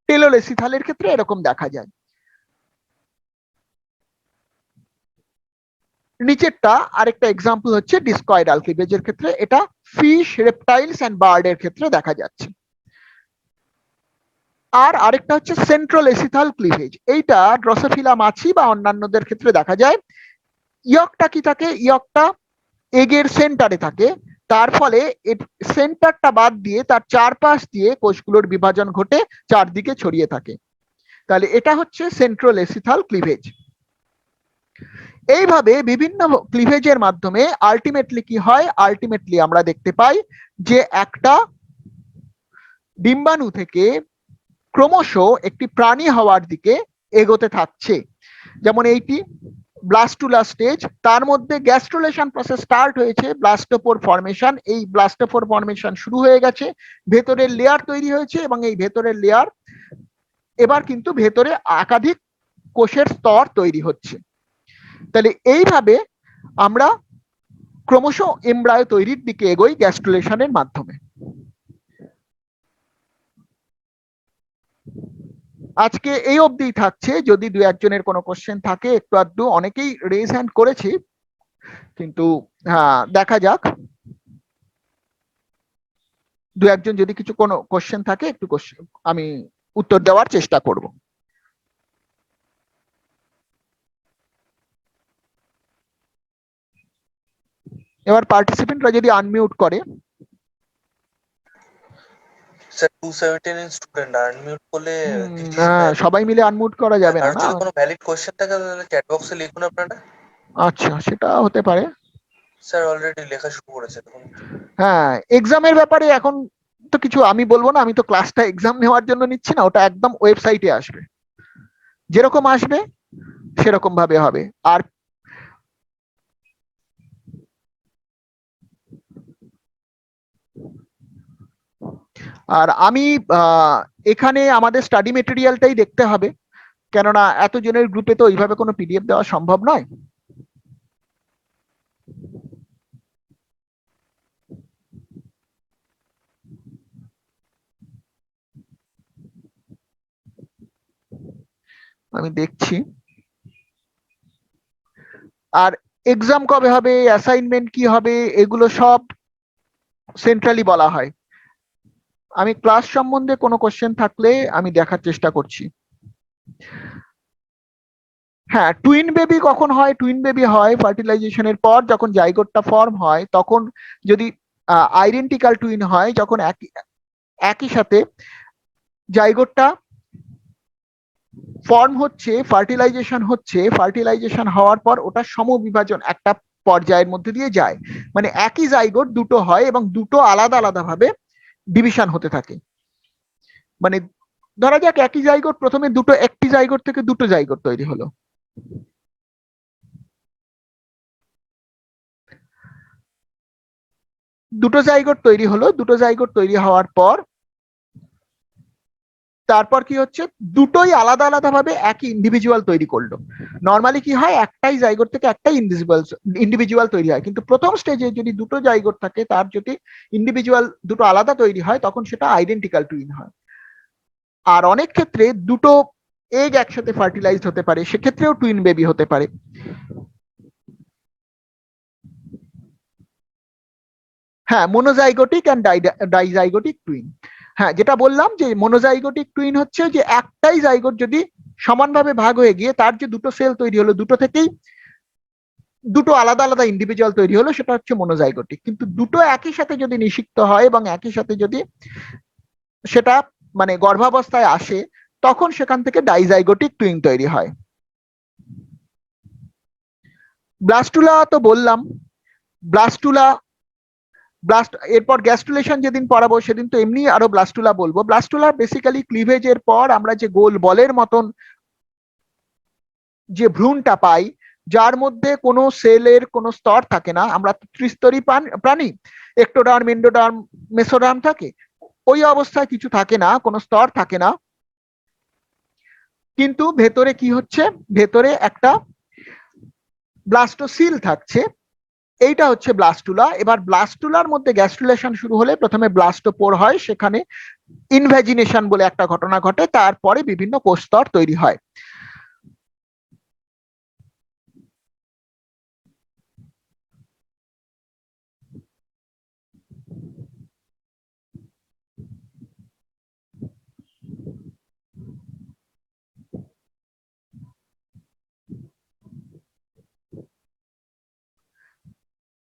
টেলোলেসিথালের ক্ষেত্রে এরকম দেখা যায়। নিচেরটা আরেকটা এক্সাম্পল হচ্ছে ডিস্কয়েডাল ক্লিভেজের ক্ষেত্রে, এটা ফিশ, রেপটাইলস এন্ড বার্ডের ক্ষেত্রে দেখা যাচ্ছে। আর আরেকটা হচ্ছে সেন্ট্রোলেসিথাল ক্লিভেজ, এইটা ড্রসোফিলা মাছি বা অন্যান্যদের ক্ষেত্রে দেখা যায়। ইয়কটা কি থাকে, ইয়কটা এগের সেন্টারে থাকে, তার ফলে সেন্টারটা বাদ দিয়ে তার চারপাশ দিয়ে কোষগুলোর বিভাজন ঘটে চারদিকে ছড়িয়ে থাকে, তাহলে এটা হচ্ছে সেন্ট্রোলেসিথাল ক্লিভেজ। এইভাবে বিভিন্ন ক্লিভেজের মাধ্যমে আলটিমেটলি কি হয়, আলটিমেটলি আমরা দেখতে পাই যে একটা ডিম্বাণু থেকে ক্রমশ একটি প্রাণী হওয়ার দিকে এগোতে থাকছে। যেমন এইটি ব্লাস্টুলা স্টেজ, তার মধ্যে গ্যাস্ট্রুলেশন প্রসেস স্টার্ট হয়েছে, ব্লাস্টোপোর ফর্মেশন, এই ব্লাস্টোপোর ফর্মেশন শুরু হয়ে গেছে, ভেতরের লেয়ার তৈরি হয়েছে এবং এই ভেতরের লেয়ার এবার কিন্তু ভেতরে একাধিক কোষের স্তর তৈরি হচ্ছে। তাহলে এইভাবে আমরা ক্রমশ এমব্রায়ো তৈরির দিকে এগোই গ্যাস্ট্রুলেশনের মাধ্যমে। আজকে এই অবধি থাকছে, যদি দু একজনের কোনো কোশ্চেন থাকে একটু আধটু, অনেকেই রেজ হ্যান্ড করেছি কিন্তু হ্যাঁ দেখা যাক, দু একজন যদি কিছু কোনো কোশ্চেন থাকে একটু আমি উত্তর দেওয়ার চেষ্টা করব। এবার পার্টিসিপেন্টরা যদি আনমিউট করে। স্যার 217 স্টুডেন্ট আনমিউট করলে কিছু সবাই মিলে আনমিউট করা যাবে না, আর না? যদি কোনো ভ্যালিড কোশ্চেন থাকে তাহলে চ্যাট বক্সে লিখুন আপনারা। আচ্ছা, সেটা হতে পারে। স্যার অলরেডি লেখা শুরু করেছে দেখুন। হ্যাঁ, এক্সামের ব্যাপারে এখন তো কিছু আমি বলবো না, আমি তো ক্লাসটা এক্সাম নেওয়ার জন্য নিচ্ছি না, ওটা একদম ওয়েবসাইটে আসবে, যেরকম আসবে সেরকম ভাবে হবে। আর আর আমি এখানে আমাদের স্টাডি মেটেরিয়ালটাই দেখতে হবে, কেননা এতজনের গ্রুপে তো ওইভাবে কোনো পিডিএফ দেওয়া সম্ভব নয়। আমি দেখছি। আর এক্সাম কবে হবে, অ্যাসাইনমেন্ট কি হবে, এগুলো সব সেন্ট্রালি বলা হয়। আমি ক্লাস সম্বন্ধে কোনো কোশ্চেন থাকলে আমি দেখার চেষ্টা করছি। হ্যাঁ, টুইন বেবি কখন হয়? টুইন বেবি হয় ফার্টিলাইজেশনের পর, যখন জাইগোটটা ফর্ম হয়, তখন যদি আইডেন্টিক্যাল টুইন হয়, যখন একই সাথে জাইগোটটা ফর্ম হচ্ছে, ফার্টিলাইজেশন হওয়ার পর ওটা সমবিভাজন একটা পর্যায়ের মধ্যে দিয়ে যায়, মানে একই জাইগোট দুটো হয় এবং দুটো আলাদা আলাদা ভাবে ডিভিশন হতে থাকে। মানে ধরা যাক একই জাইগোট প্রথমে একটি জাইগোট থেকে দুটো জাইগোট তৈরি হলো, দুটো জাইগোট তৈরি হওয়ার পর তারপর কি হচ্ছে, দুটোই আলাদা আলাদা ভাবে একই ইন্ডিভিজুয়াল তৈরি করলো। নর্মালি কি হয়, একটাই জাইগোট থেকে একটাই ইন্ডিভিজুয়াল তৈরি হয়, কিন্তু প্রথম স্টেজে যদি দুটো জাইগোট থাকে, তার যদি ইন্ডিভিজুয়াল দুটো আলাদা তৈরি হয়, তখন সেটা আইডেন্টিক্যাল টুইন হয়। আর অনেক ক্ষেত্রে দুটো এগ একসাথে ফার্টিলাইজড হতে পারে, সেক্ষেত্রেও টুইন বেবি হতে পারে। হ্যাঁ, মোনোজাইগোটিক অ্যান্ড ডাইজাইগোটিক টুইন। হ্যাঁ, যেটা বললাম যে মোনোজাইগোটিক টুইন হচ্ছে যে একটাই জাইগোট যদি সমানভাবে ভাগ হয়ে গিয়ে তার যে দুটো সেল তৈরি হলো, দুটো থেকেই দুটো আলাদা আলাদা ইন্ডিভিজুয়াল তৈরি হলো, সেটা হচ্ছে মোনোজাইগোটিক। কিন্তু দুটো একই সাথে যদি নিষিক্ত হয় এবং একই সাথে যদি সেটা মানে গর্ভাবস্থায় আসে, তখন সেখান থেকে ডাইজাইগোটিক টুইন তৈরি হয়। ব্লাস্টুলা তো বললাম, ব্লাস্টুলা এরপর গ্যাস্টুলেশন যেদিন পড়াবো সেদিন তো এমনি আরো ব্লাস্টুলা বলবো। ব্লাস্টুলা বেসিক্যালি ক্লিভেজের পর আমরা যে গোল বলের মতন যে ভ্রূণটা পাই, যার মধ্যে কোনো সেলের কোনো স্তর থাকে না, আমরা ত্রিস্তরী প্রাণী, একটোডার্ম, এন্ডোডার্ম, মেসোডার্ম থাকে, ওই অবস্থায় কিছু থাকে না, কোনো স্তর থাকে না, কিন্তু ভেতরে কি হচ্ছে, ভেতরে একটা ব্লাস্টোসিল থাকছে, এইটা হচ্ছে ব্লাস্টুলা। এবার ব্লাস্টুলার মধ্যে গ্যাস্ট্রুলেশন শুরু হলে প্রথমে ব্লাস্টোপোর হয়, সেখানে ইনভ্যাজিনেশন বলে একটা ঘটনা ঘটে, তারপরে বিভিন্ন কোষস্তর তৈরি হয়।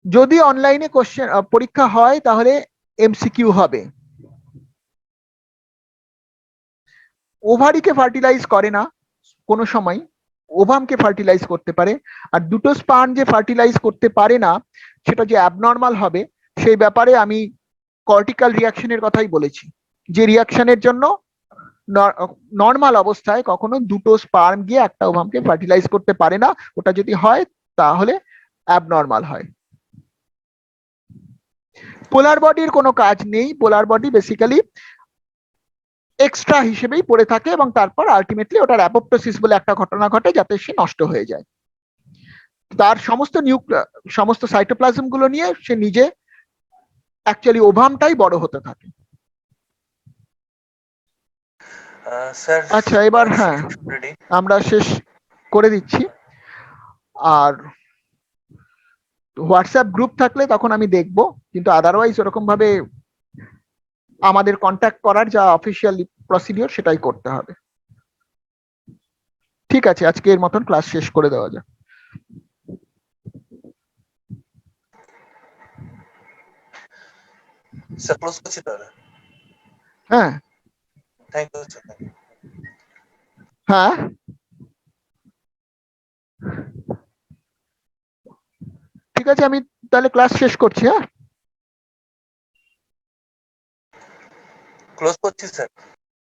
যদি অনলাইনে কোশ্চেন পরীক্ষা হয় তাহলে এমসিকিউ হবে। ওভারিকে ফার্টিলাইজ করে না কোনো সময়, ওভামকে ফার্টিলাইজ করতে পারে। আর দুটো স্পার্ম যে ফার্টিলাইজ করতে পারে না, সেটা যে অ্যাবনর্মাল হবে, সেই ব্যাপারে আমি কর্টিক্যাল রিয়াকশনের কথাই বলেছি, যে রিয়াকশনের জন্য নর্মাল অবস্থায় কখনো দুটো স্পার্ম গিয়ে একটা ওভামকে ফার্টিলাইজ করতে পারে না, ওটা যদি হয় তাহলে অ্যাবনর্মাল হয়। পোলার বডির কোনো কাজ নেই, পোলার বডি বেসিক্যালি এক্সট্রা হিসেবেই পড়ে থাকে, এবং তারপর আলটিমেটলি ওটার অ্যাপোপ্টোসিস বলে একটা ঘটনা ঘটে, যাতে সে নষ্ট হয়ে যায়। তার সমস্ত সাইটোপ্লাজম গুলো নিয়ে সে নিজে অ্যাকচুয়ালি ওভামটাই বড় হতে থাকে। স্যার আচ্ছা, এবার হ্যাঁ রেডি। আমরা শেষ করে দিচ্ছি। আর হোয়াটসঅ্যাপ গ্রুপ থাকলে তখন আমি দেখব, কিন্তু আদারওয়াইজ ওরকম ভাবে আমাদের কন্ট্যাক্ট করার যা অফিসিয়াল প্রসিডিওর সেটাই করতে হবে। ঠিক আছে, আজকে এর মতন ক্লাস শেষ করে দেওয়া যাক। স্যার ক্লোজ করছি তাহলে। হ্যাঁ থ্যাংক ইউ স্যার। হ্যাঁ, ঠিক আছে, আমি তাহলে ক্লাস শেষ করছি। হ্যাঁ, ক্লোজ করছি স্যার।